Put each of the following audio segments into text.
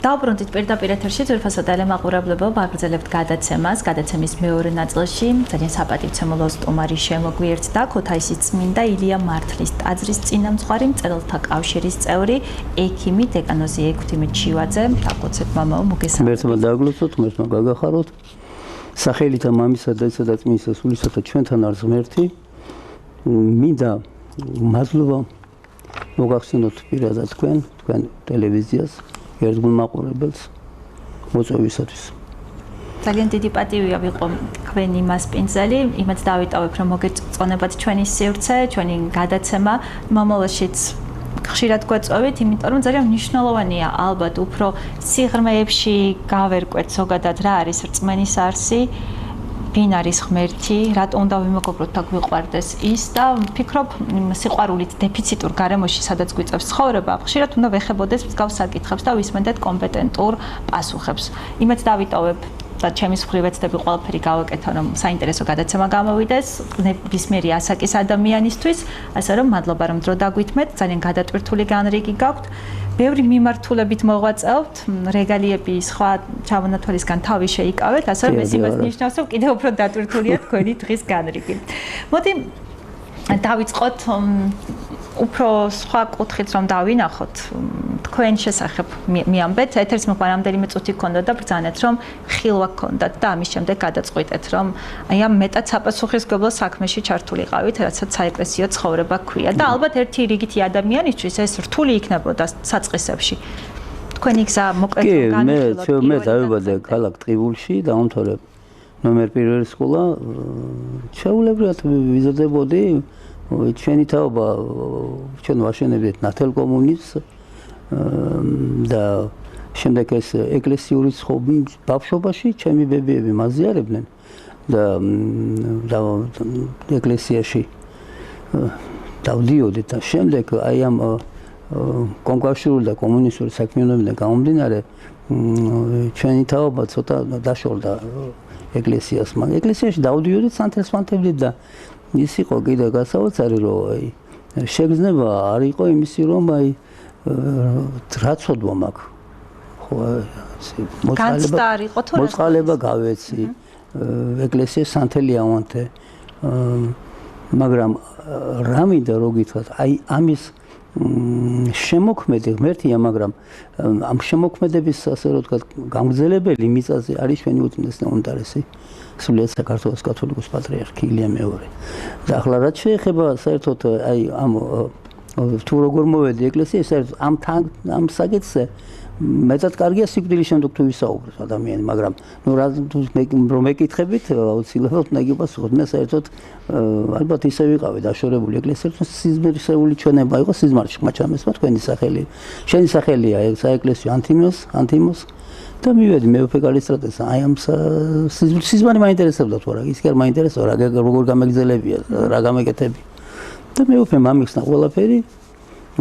დავბრუნდით პირდაპირ ეთერში ძვირფასო ტელემაყურებლებო, ვაგრძელებთ გადაცემას. გადაცემის მეორე ნაწილში ძალიან საპატივცემულო სტუმარი შემოგვიერთდა ქუთაისის წმინდა ილია მართლის ტაძრის წინამძღვარი, მწერალთა კავშირის წევრი, ექიმი დეკანოზი ექვთიმე ჩივაძე. დაგოცეთ მამაო, მოგესალმებით. მერთმა დაგლოცოთ, მერთმა გაგახაროთ. სახელითა მამისა და ისა და წმინისა სულისათა ჩვენთან არის ღმერთი. მინდა მადლობა მოგახსენოთ პირადად თქვენ ტელევიზიას. ერთგულ მაყურებელს მოწვევისათვის. ძალიან დიდი პატივია ვიყო თქვენი მასპინძელი, იმაც დავიტოვებ, რომ მოგეწონებათ ჩვენი სივრცე, ჩვენი გადაცემა, მომავალშიც ხშირად გვეწვევით, იმიტომ რომ ძალიან მნიშვნელოვანია ალბათ უფრო სიღრმეებში გავერკვეთ ზოგადად რა არის რწმენის არსი. ვინ არის ღმერთი, რატო უნდა ვიმოგობროთ და გვიყვარდეს ის და ვფიქრობ სიყვარულით დეფიციტურ გარემოში, სადაც გვიწევს ცხოვრება, ხშირად უნდა ვეხებოდეს მსგავს საკითხებს და ვისმენდეთ კომპეტენტურ პასუხებს. იმეც დავიტოვებ და ჩემის მხრივ ვეცდები ყველაფერი გავაკეთო, რომ საინტერესო გადაცემა გამოვიდეს ნებისმიერი ასაკის ადამიანისთვის, ასე რომ მადლობა რომ დრო დაგვითმეთ, ძალიან გადატვირთული განრიგი გაქვთ. ბევრი მიმართულებით მოღვაწეობთ, რეგალიები სხვა ჩამონათვალისგან თავი შეიკავეთ, ასე რომ ეს იმას ნიშნავს, რომ კიდევ უფრო დატვირთულია თქვენი დღის განრიგი. მოდი დავიწყოთ უფრო სხვა კუთხით რომ დავინახოთ, თქვენ შესახებ მიამბეთ, ეთერს მოყვა რამდენიმე წუთი გქონდათ და ბრძანეთ, რომ ხილვა გქონდათ და ამის შემდეგ გადაწყვიტეთ, რომ აი ამ მეტად საპასუხისმგებლო საქმეში ჩართულიყავით, რასაც საეკლესიო ცხოვრება ქვია და ალბათ ერთი რიგითი ადამიანისთვის ეს რთული იქნებოდა საწყისებში. თქვენი გზა მოკლედ განვიხილოთ. მე დავიბადე ქალაქ ტყიბულში, დაამთავრე ნომერ 1 სკოლა, ჩაულებრად ვიზრდებოდი ჩვენი თაობა ჩვენ ვაშენებდით ნათელ კომუნის და შემდეგ ეს ეკლესიური ბავშვობაში ჩემი ბებიები მაზიარებდნენ და ეკლესიაში დავდიოდით და შემდეგ აი ამ კონკავშირული და კომუნისტური საქმიანობიდან გამომდინარე ჩვენი თაობა ცოტა დაშორდა ეკლესიას, მაგრამ ეკლესიაში დავდიოდით სანთელ-სანთებლით და ის იყო კიდე გასაოცარი, რომ აი შეგრძნება არ იყო იმისი, რომ აი რა ცოდვა მაქვს. ხო, მოწყალება გავეცი, ეკლესიის სანთელი ავანთე. მაგრამ რა მინდა რო გითხრათ, აი ამის შემოქმედი ღმერთია, მაგრამ ამ შემოქმედების ასე რომ ვთქვათ, გამგზელებელი მიწაზე არის ჩვენი უწმინდესი უმდარესი სრულიად საქართველოს კათოლიკოს პატრიარქი ილია მეორე. და ახლა რაც შეეხება საერთოდ აი ამ თუ როგორ მოვედი ეკლესიაში, საერთოდ ამ საკითხზე მეტად კარგია სიკვდილის შემდეგ თუ ვისაუბროთ ადამიანი, მაგრამ ნუ რომ მეკითხებით, აუცილებლად უნდა გიპასუხოთ. მე საერთოდ ალბათ ისე ვიყავი დაშორებული ეკლესიაში, სიზმრისეული ჩვენება იყო სიზმარში, მაჩამესმა თქვენი სახელი. შენი სახელია საეკლესიო ანთიმოს და მივედი მეუფე კალისტრატეს. აი ამ სიზმარი მაინტერესებდა თუ არა, ის კი არ მაინტერესებდა, როგორ გამეგზელებია, რა გამეკეთები. და მეუფე მამიხსნა ყველაფერი.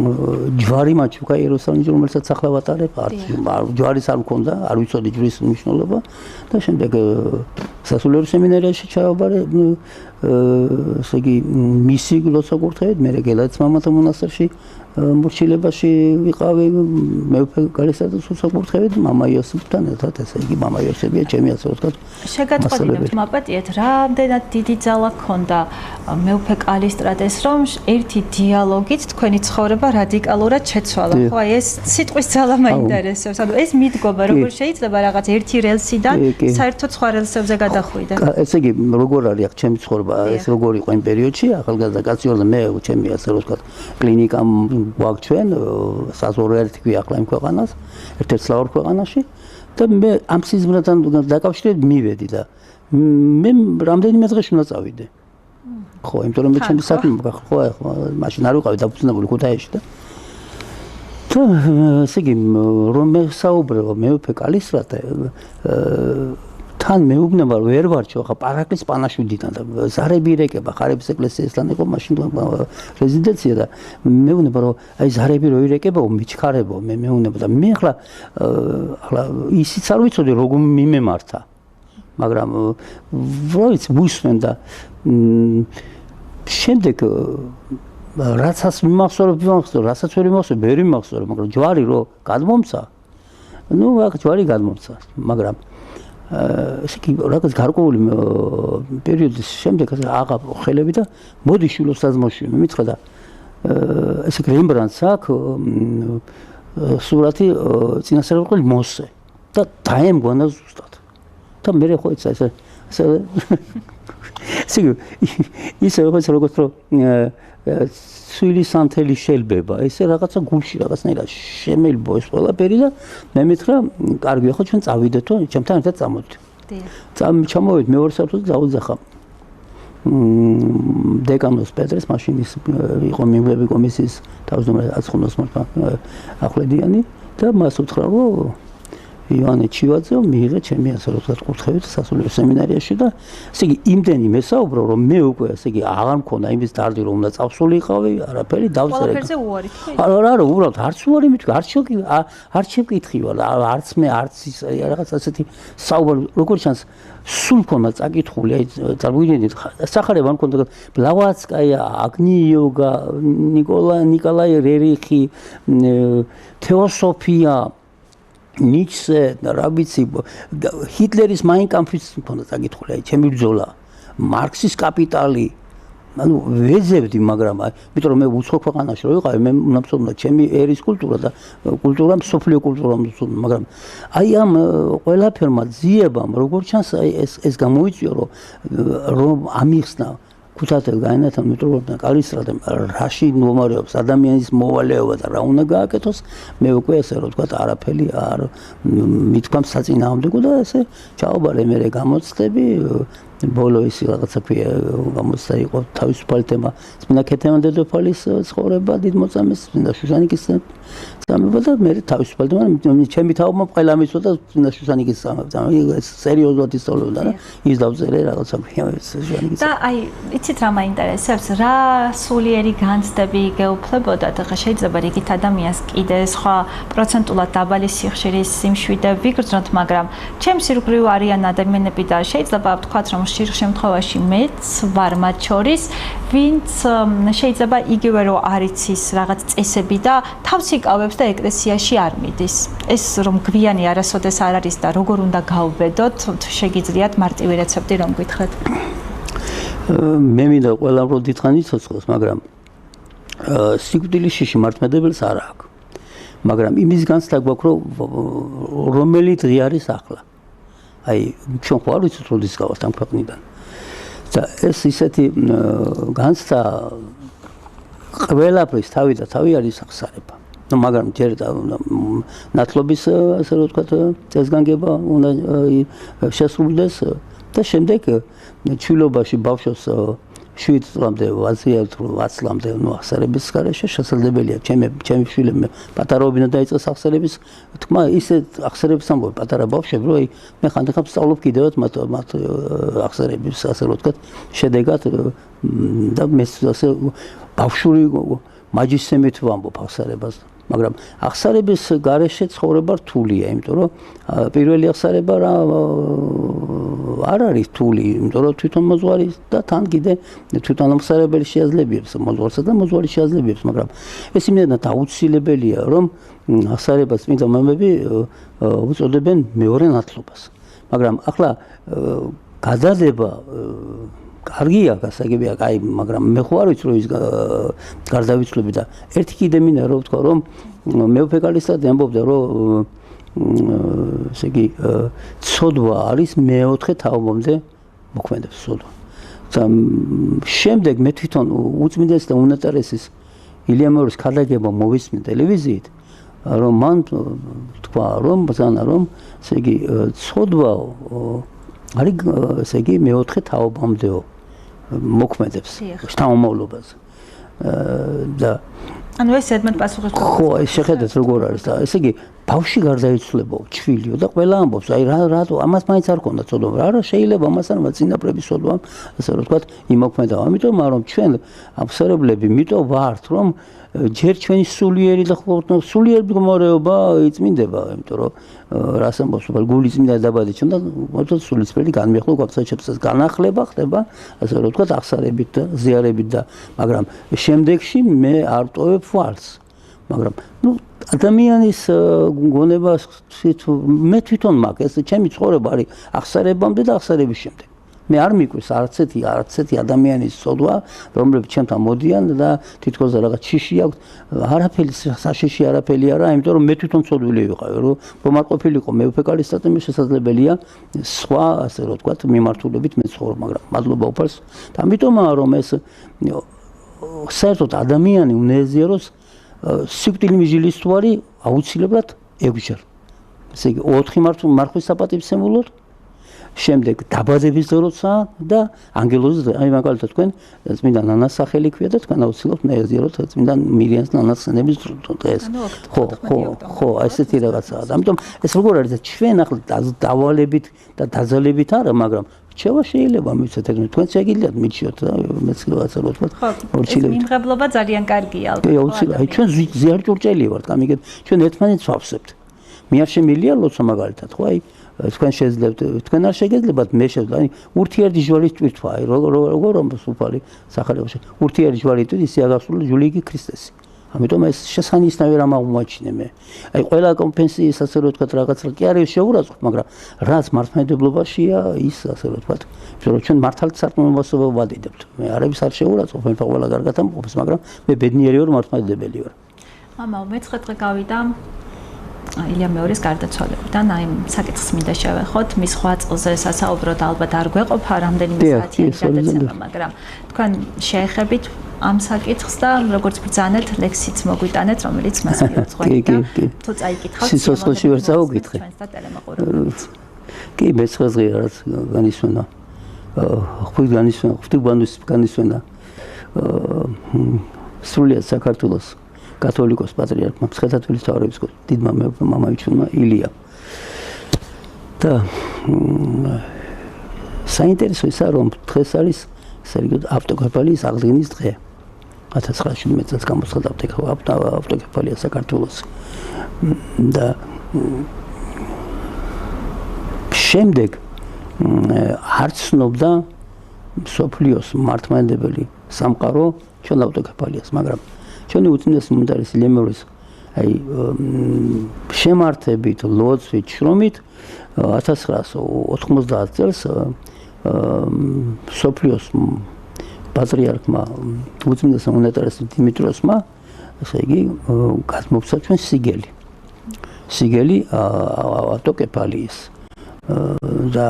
ჯვარი მაჩუქა იერუსალიმში, რომელსაც ახლა ვატარებ, ჯვარის არ მქონდა, არ ვიცოდი ჯვრის მნიშვნელობა და შემდეგ სასულიერო სემინარიაში ჩავაბარე, ესე იგი მისი გლოცაკურთხევით, მე გელაძის მამათა მონასტერში მორჩილებაში ვიყავი, მეუფე კალისტრატეს უსაკურთხევით, მამა იოსებთან ერთად, ესე იგი მამა იოსებია ჩემი ასე ვთქვათ. შეგაწყვეტინებთ მაპატიეთ, რამდენად დიდი ძალა ჰქონდა მეუფე კალისტრატეს, რომ ერთი დიალოგით თქვენი ცხოვრება რადიკალურად შეცვალა. ხო, აი ეს სიტყვის ძალა მაინტერესებს. ანუ ეს მიდგომა, როგორ შეიძლება რაღაც ერთი რელსიდან საერთოდ სხვა რელსებზე გადახვიდე. ესე იგი, როგორ არის აქ ჩემი ცხოვრება, ეს როგორ იყო იმ პერიოდში, ახალგაზრდა კაცი ვარ და მე ჩემი ასე ვთქვათ, კლინიკამ გვაქვს ჩვენ, საზღვაო ერთი ქვია ახლა იმ ქვეყანას, ერთ-ერთ სლავურ ქვეყანაში და მე ამ სიზმრთან დაკავშირებით მივედი და მე რამდენიმე დღეში უნდა წავიდე. ხო, იმიტომ რომ მე ჩემი საქმე ხო, მაშინ არ ვიყავი დაფუძნებული ქუთაისში და ესე იგი, რომ მე საუბრობ მეუფე კალისტრატე თან მეუბნება რომ ვერ ვარჩო ხა პარაკლის პანაშვიდიდან და ზარები ირეკება ხარების ეკლესიასთან იყო მაშინ რეზიდენცია და მეუბნება რომ აი ზარები რო ირეკებაო მიჩქარებო მე მეუბნება და მე ახლა ისიც არ ვიცოდი როგორ მიმემართა მაგრამ ვოიც ვუსმენ და შემდეგ რაცაც მიმახსოვრებ რასაც ვერ მიმახსოვრებ ვერ მიმახსოვრებ მაგრამ ჯვარი რო გადმომცა ნუ აქ ჯვარი გადმოცა, მაგრამ ესე იგი რაღაც გარკვეული პერიოდის შემდეგ აღარ ხელები და მოდი შვილო საზმოში მითხრა და ესე იგი რემბრანდტს აქვს სურათი წინასწარმეტყველი მოსე და დაემგვანა ზუსტად და მე ხო ეცა ესე ისე როგორც რომ სვილი სანთელი შელბება ესე რაღაცა გულში რაღაცნაირად შემელბო ეს ყველაფერი და მე მითხრა კარგია ხო ჩვენ წავიდეთ თუ ჩემთან ერთად წამოდით ჩამოვიდეთ მეორე სართულზე დავუძახა დეკანოს პეტრეს მაშინ ის იყო მიმღები კომისიის თავმჯდომარე აცხონოს მართა ახვლედიანი და მას უთხრა რომ ივანე ჩივაძე მიიღე ჩემი ასე რომ ვთქვათ კურთხევით სასულიერო სემინარიაში და ესე იგი იმდენი მესაუბრო რომ მე უკვე ესე იგი აღარ მქონდა იმის დარდი რომ უნდა წავსულიყავი არაფერი დავწერე ყველაფერზე უარი თქვი არა უბრალოდ არც უარი მithქვი არც შევკითხი ვარ არც მე არც ის რაღაც ასეთი საუბარი როგორ ჩანს სულ მქონდა წაკითხული აი წარმოვიდგინეთ სახარება მქონდა ბლავატსკაია აგნიიოგა ნიკოლაი რერიხი თეოსოფია ნიჩზე რა ვიცი ჰიტლერის მაინკამფის მქონდა წაკითხული აი ჩემი ბრძოლა მარქსის კაპიტალი ანუ ვეძებდი მაგრამ იმიტომ რომ მე უცხო ქვეყანაში რო ვიყავი მე უნდა მცოდნა ჩემი ერის კულტურა და კულტურა მსოფლიო კულტურა მცოდნა მაგრამ აი ამ ყველაფერმა ძიებამ როგორ ჩანს აი ეს გამოიწვია რომ ამიხსნა ქუთათელ გაენათან მეტროპოლიტენ კალისტრატემ რაში მომარევს ადამიანის მოვალეობა და რა უნდა გააკეთოს მე უკვე ესე რომ ვთქვათ არაფერი არ მithქვამ საწინააღმდეგო და ესე ჩაობარე მე გამოცდები ბოლო ის რაღაცა გამოცდა იყო თავისუფალი თემა წმინდა ქეთევან დედოფალის ცხოვრება დიდ მოწამეს წმინდა შუშანიკის წამება და მე თავისუფალი თემა ჩემი თავმა ყველა მისვლა წმინდა შუშანიკის წამება სერიოზულად ისწავლობდა და ის დავწერე რაღაცა შუშანიკის და აი იცით რა მაინტერესებს რა სულიერი განცდები გეუფლებოდათ ახლა შეიძლება რიგით ადამიანს კიდე სხვა პროცენტულად დაბალი სიხშირის სიმშვიდე ვიგრძნოთ მაგრამ ჩემს ირგვლივ არიან ადამიანები და შეიძლება ვთქვათ რომ ხშირ შემთხვევაში მეც ვარ მათ შორის ვინც შეიძლება იგივე რომ არ იცის რაღაც წესები და თავს იკავებს და ეკლესიაში არ მიდის ეს რომ გვიანი არასოდეს არ არის და როგორ უნდა გავბედოთ შეგიძლიათ მარტივი რეცეპტი რომ გითხრათ მე მინდა ყველა რო დიდხანი იცოცხლოს მაგრამ სიკვდილის შიში მართმედებელს არ აქვს მაგრამ იმის განცდა გვაქვს რომ რომელი დღე არის ახლა აი ჩვენ ხო არ ვიცით როდის გავართ ამ ქვეყნიდან და ეს ისეთი განცდა ყველაფრის თავი და თავი არის აღსარება ну მაგრამ ჯერ ნათლობის ასე რომ ვთქვათ წესგანგება უნდა შესრულდეს და შემდეგ ჩვილობაში ბავშვს 7 წლამდე 8 წლამდე ну აღსარების გარეშე შესაძლებელია ჩემი შვილებმა პატარაობიდან დაიწყეს აღსარების თქმა ისე აღსარების ამბობ პატარა ბავშვები რომ მე ხანდახან ვსწავლობ კიდევაც მათ აღსარების ასე რომ ვთქვათ შედეგად და მე ასე ბავშვური მაჯისემით ვამბობ აღსარებას მაგრამ აღსარების გარეშე ცხოვრება რთულია იმიტომ რომ პირველი აღსარება რა არ არის რთული იმიტომ რომ თვითონ მოძღვარი და თან კიდე თვითონ აღსარებელი შეაძლებებს მოძღვარსა და მოძღვარი შეაძლებებს მაგრამ ეს იმედად აუცილებელია რომ აღსარებას წმინდა მამები უწოდებენ მეორე ნათლობას მაგრამ ახლა გადადება კარგია გასაგებია კაი მაგრამ მე ხო არ ვიცი რომ ის გარდავიცვლები და ერთი კიდე მინდა რომ ვთქვა რომ მეუფე კალისტრატე ამბობდა რომ ესე იგი ცოდვა არის მეოთხე თაობამდე მოქმედებს ცოდვა და შემდეგ მე თვითონ უწმინდეს და უნეტარესის ილია მეორის ქადაგება მოვისმინე ტელევიზიით რომ მან თქვა რომ ბრძანა რომ ესე იგი ცოდვა არის ესე იგი მეოთხე თაობამდეო მოქმედებს შთამომავლობაზე და ანუ ეს ზედმეტ პასუხებს ხო ეს შეხედეთ როგორ არის და ესე იგი ბავში გარდაიცვლებო ჩვილიო და ყველა ამბობს აი რატო ამას მაინც არ ქონდა ცოდვა არა შეიძლება ამასთან წინაპრების ცოდვა ასე რომ ვთქვათ იმოქმედა ამიტომ რომ ჩვენ აფსერებლები მიტო ვართ რომ ჯერ ჩვენი სულიერი და სულიერი მდგომარეობა იწმინდება იმიტომ რომ რას ამბობს გული წმინდა დაბადი ჩვენ და მოწოდ სულისწრელი განმეხლო გვაქცევს განახლება ხდება ასე რომ ვთქვათ აღსარებით და ზიარებით და მაგრამ შემდეგში მე არ ტოვებ ვარს მაგრამ ნუ ადამიანის გონებას მე თვითონ მაქვს ეს ჩემი ცხოვრება არის აღსარებამდე და აღსარების შემდეგ მე არ მიკვირს არც ერთი ადამიანის სოდვა რომლებიც ჩემთან მოდიან და თითქოს რაღაც შიში აქვს არაფერი საშიში არაფერი არა იმიტომ რომ მე თვითონ სოდვილი ვიყავი რომ მომარყოფილიყო მეუფე კალისტრატები შესაძლებელია სხვა ასე რომ ვთქვათ მიმართულებით მეცხოვრ მაგრამ მადლობა უფალს და ამიტომაა რომ ეს საერთოდ ადამიანი უნდა ეზიაროს სიკვდილი მიჟილის თუ არის აუცილებლად 6 ჯერ ესე იგი 4 მარხვის საპატივცემულოდ შემდეგ დაბადების დროცა და ანგელოზის აი მაგალითად თქვენ წმინდა ნანას სახელი ქვია და თქვენ აუცილებლად მე ეზიაროთ წმინდა მირიანის ნანასხენების დღეს ხო ესეთი რაღაცაა და ამიტომ ეს როგორ არის ჩვენ ახლა დავალებით და დაძალებით არა მაგრამ რჩევა შეიძლება მიცეთ თქვენ შეგიძლიათ მიჩიოთ და მეც რაღაცა რო თქვა ორჩილებით მიმღებლობა ძალიან კარგია ალბათ აი ჩვენ ზიარჭურჭელი ვართ გამიგეთ ჩვენ ერთმანეთს ვავსებთ მე არ შემილია ლოცვა მაგალითად ხო აი თქვენ შეძლებთ თქვენ არ შეგეძლებათ მე შეძლებთ აი ურთიერთი ჯვარის ტვირთვა აი როგორ სუფალი სახარებაში ურთიერთი ჯვარი ტვირთი ისე აღსრულა ჯულიკი ქრისტესი ამიტომ ეს შესანიშნავი რამ აღმოაჩინე მე აი ყველა კონფესიის ასე რომ ვთქვათ რაღაცა კი არის შეურაცხყოფ მაგრამ რაც მართლმადიდებლობაშია ის ასე რომ ვთქვათ რომ ჩვენ მართალ სარწმუნოებასობა ვადიდებთ მე არაფერს არ შეურაცხყოფ მე ყველა კარგად ამყოფს მაგრამ მე ბედნიერი ვარ მართლმადიდებელი ვარ მამაო მე-9 დღე გავიდა ილია მეორის გარდაცვალებიდან აი საკითხს მინდა შევეხოთ მის 8 წელზე სასაუბროდ ალბათ არ გვეყოფა რამდენიმე საათიანი გადაცემა მაგრამ თქვენ შეეხებით ამ საკითხს და როგორც ბრძანეთ ლექსიც მოგვიტანეთ რომელიც მას მიუძღვენით და თუ წაიკითხავთ სიცოცხლეში ვერ წაუკითხე კი მე 9 დღე რაც განისვენა განისვენა სრულიად საქართველოს კათოლიკოს პატრიარქმა მცხეთათვლის მთავარეპისკოპოსმა დიდმა მამაიჩუნმა ილია და საინტერესო ისა რომ დღეს არის სერგიო ავტოკეფალიის აღდგენის დღე 1917 წელს გამოცხადდა ავტოკეფალია საქართველოს და შემდეგ არ ცნობდა მსოფლიოს მართლმადიდებელი სამყარო ჩვენ ავტოკეფალიას მაგრამ ჩვენი უწმინდესი მომდარის ლემორის აი შემართებით ლოცვით შრომით 1990 წელს სოფლიოს პატრიარქმა უწმინდესი მონეტარესტ დიმიტროსმა ესე იგი გადმოვცა ჩვენ სიგელი ავტოკეფალიის და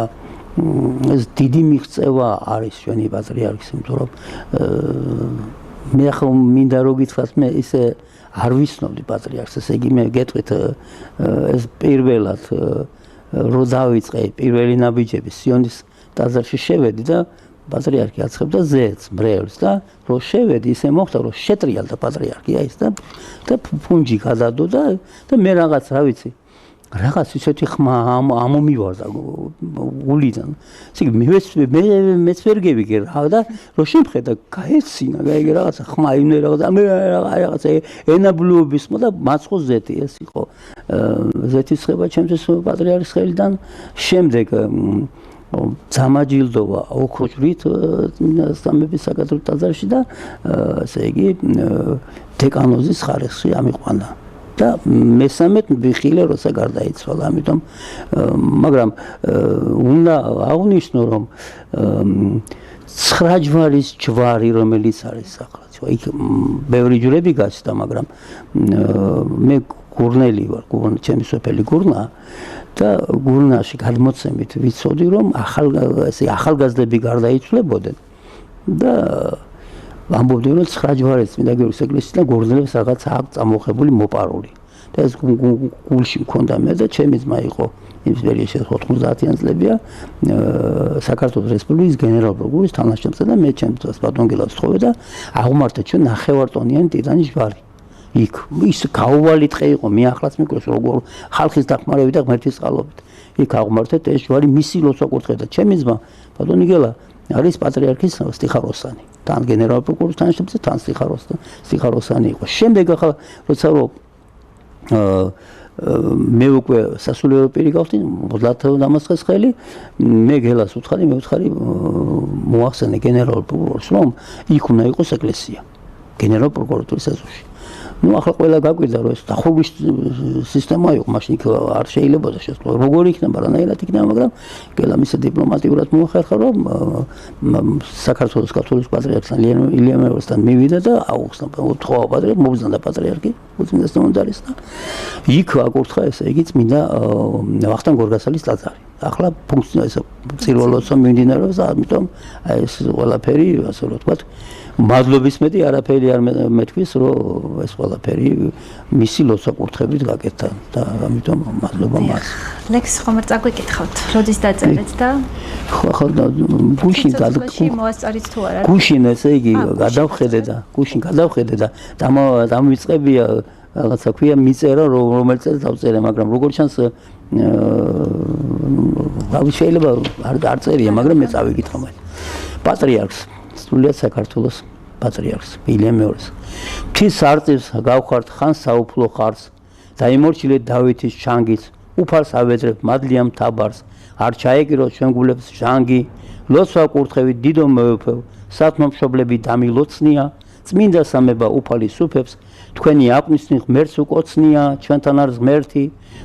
ეს დიდი მიღწევა არის ჩვენი პატრიარქის იმიტომ რომ მე ხომ მინდა რომ გითხრათ მე ისე არ ვიცნობდი პატრიარქს ესე იგი მე გეტყვით ეს პირველად რო დავიწყე პირველი ნაბიჯები სიონის ტაძარში შევედი და პატრიარქი აცხებდა ზეც მრევლს და რო შევედი ისე მოხდა რომ შეტრიალდა პატრიარქი აი ეს და ფუნჯი გადადო და მე რაღაც რა ვიცი რაღაც ისეთი ხმა ამომივარდა გულიდან. ისე მეც ვერ გევიგე რა და რო შემხედა გაეცინა, გაიგე რაღაცა ხმა იმნე რაღაცა ენაბლუობის და მაცხო ზეთი ეს იყო. ზეთის ხება ჩემთვის პატრიარქის ხელიდან. შემდეგ ძამაჯილდოვა ოქროჭრით სამების საკათოლიკო ტაძარში და ესე იგი დეკანოზის ხარისხი ამიყვანა. და მესამედ ვიხილე როცა გარდაიცვალა ამიტომ მაგრამ უნდა აღვნიშნო რომ 9 ჯვარის ჯვარი რომელიც არის ახლა იქ ბევრი ჯვრები გაჩნდა მაგრამ მე გურნელი ვარ ჩემი სოფელი გურნა და გურნაში გადმოცემით ვიცოდი რომ ახალგაზრდები გარდაიცვლებოდნენ და ამბობდნენ რომ 9 ჯვარის წმინდა გიორგის ეკლესიიდან გურნელებს რაღაც აქვს წამოხებული მოპარული და ეს გულში მქონდა მე და ჩემი ძმა იყო იმ პერიოდში 90-იან წლებია საქართველოს რესპუბლიკის გენერალ-პროკურორის თანაშემწე და მე ჩემს დროს ბატონგელას თხოვე და აღმართა ჩვენ 9 ტონიანი ტიტანის ჯვარი იქ ის გაუვალი ტყე იყო მე ახლაც მიკროს როგორ ხალხის დახმარებით და ღმერთის წყალობით იქ აღმართეთ ეს ჯვარი მისი ლოცვა კურთხე და ჩემი ძმა ბატონიგელა არის პატრიარქის სტიხაროსანი თან გენერალ-პროკურორის თანაშემწე თან სტიხაროსანი იყო შემდეგ ახლა როცა რომ მე უკვე სასულიერო პირი გავხდი მოდლათ დამასხეს ხელი მე გელას უთხარი მე უთხარი მოახსენე გენერალ-პროკურორს რომ იქ უნდა იყოს ეკლესია გენერალ-პროკურატურის ეზოში ნუ ახლა ყველა გაკვირდა რომ ეს დახურვის სისტემა იყო, მაშინ არ შეიძლებოდა შესწავლა. როგორ იქნება, რანაირად იქნება, მაგრამ გელამისე დიპლომატიურად მოახერხა, რომ საქართველოს კათოლიკოს პატრიარქთან ილია მეორესთან მივიდა და აუხსნა უთხოვა პატრიარქი, მობრძანდა პატრიარქი, უწმინდეს ნომდარის და იქ აკურთხა ესე იგი წმინდა ვახტანგ გორგასალის ტაძარი. ახლა ფუნქციონალიზა წირველოცა მიმდინარეობს და ამიტომ ეს ყველაფერი ასე რომ ვთქვათ მადლობის მეტი არაფერი არ მეთქვის რომ ეს ყველაფერი მისი ლოცვა-კურთხებით გაკეთდა და ამიტომ მადლობა მას. ლექსი ხომ არ წაგვიკითხავთ, როდის დაწერეთ და ხო გუშინ მოასწარით თუ არა? გუშინ ესე იგი გადავხედე და დამივიწყებია რაღაცა ქვია მიწერა რომელიც წელს დავწერე, მაგრამ როგორც ჩანს შეიძლება არ წერია, მაგრამ მე წავიკითხა მე. პატრიარქს, სრულიად საქართველოს პატრიარქს, ილია მეორეს. მთის სარწივს გავხართ ხან საუფლო ხარს, დაიმორჩილეთ დავითის ჩანგიც, უფალს ავედრებ მადლიამ თაბარს, არ ჩაეკიროთ ჩვენ გულებს ჟანგი, ლოცვა კურთხევით დიდო მეუფევ, სათმომშობლები დამილოცნია, წმინდა სამება უფალი სუფებს, თქვენი აკვნისნი ღმერთს უკოცნია, ჩვენთან არის ღმერთი,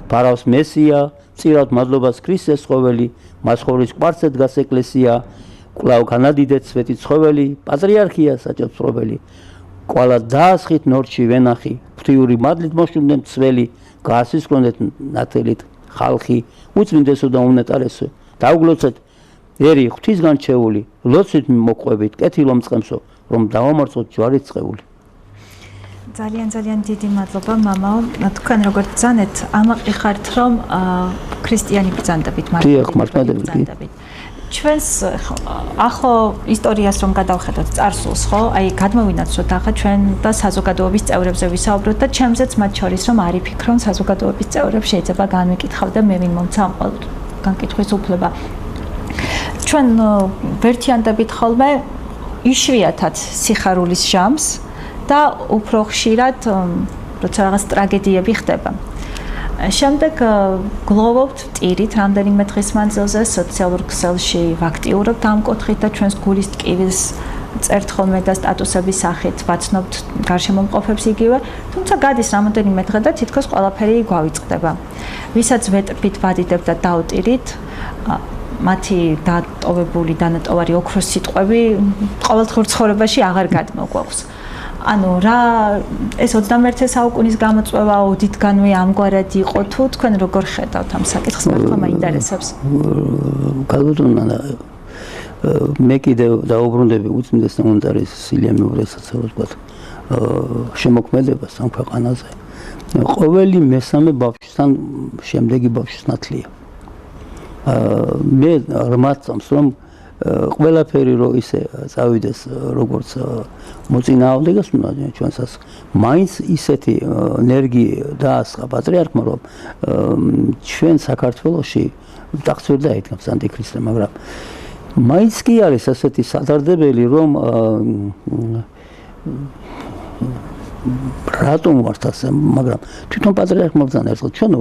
ფარავს მესია, წირავთ მადლობას ქრისტეს ცხოველი, მას ხოვრის კვარცზე დგას ეკლესია, კვლავ განადიდეთ სვეტი ცხოველი, პატრიარქია საჭადროველი, კვალა დაასხით ნორჩი ვენახი, ღვთიური მადლით მოშუნდეთ ცველი, გაასისკვნეთ ნათელით ხალხი, უწმინდესო და უნეტარესო, დაუგლოცეთ ერი ღვთისგან ჩეული, ლოცვით მოყვებით, კეთილო მწყემსო, რომ დავამარცხოთ ჯვარით წყეული. ძალიან დიდი მადლობა მამაო. თქვენ როგორც ბრძანეთ, ამაყიხართ რომ ქრისტიანი ბრძანდებით, მართლმადიდებლებით. ჩვენს ახო ისტორიას რომ გადავხედოთ წარსულს, ხო? აი გადმოვინაცვლოთ ახლა ჩვენ და საზოგადოების წევრებზე ვისაუბროთ და ჩემზეც მათ შორის რომ არ იფიქრონ საზოგადოების წევრებს შეიძლება განვიკითხავ და მე ვინ მომცა განკითხვის უფლება. ჩვენ ვერთიანდებით ხოლმე იშვიათად სიხარულის ჟამს და უფრო ხშირად როცა რაღაც ტრაგედიები ხდება. შემდეგ გლოვობთ ტირით რამდენიმე დღის მანძილზე სოციალურ ქსელში ვაქტიურობთ ამ კუთხით და ჩვენს გულის ტკივილს წერთ ხოლმე და სტატუსების სახით ვაცნობთ გარშემომყოფებს იგივე, თუმცა გადის რამდენიმე დღე და თითქოს ყველაფერი გვავიწყდება. ვისაც ვეტყვით, ვადიდებთ და დავტირით, მათი დატოვებული დანატოვარი ოქროს სიტყვები ყოველდღიურ ცხოვრებაში აღარ გადმოგვაქვს. ანუ რა ეს 21 საუკუნის გამოწვევა ოდითგანვე ამგვარად იყო თუ თქვენ როგორ ხედავთ ამ საკითხს, მართლა მაინტერესებს. გალბატონო მე კიდევ დაუბრუნდები უწმინდეს ნომდარის ილია მეორესაც ვთქვათ შემოქმედებას ამ ქვეყანაზე. ყოველი მესამე ბავშვთან შემდეგი ბავშვის ნათლია. მე რმად წამს რომ ყველაფერი რო ისე წავიდეს როგორც მოწინააღმდეგეს უნდა ჩვენსაც მაინც ისეთი ენერგია დაასხა პატრიარქმა რომ ჩვენ საქართველოში დახცვერ დაიდგამს ანტიქრისტე, მაგრამ მაინც კი არის ასეთი სადარდებელი რომ რატომ ვართ ასე, მაგრამ თვითონ პატრიარქმა ბრძანა ერთხელ ჩვენ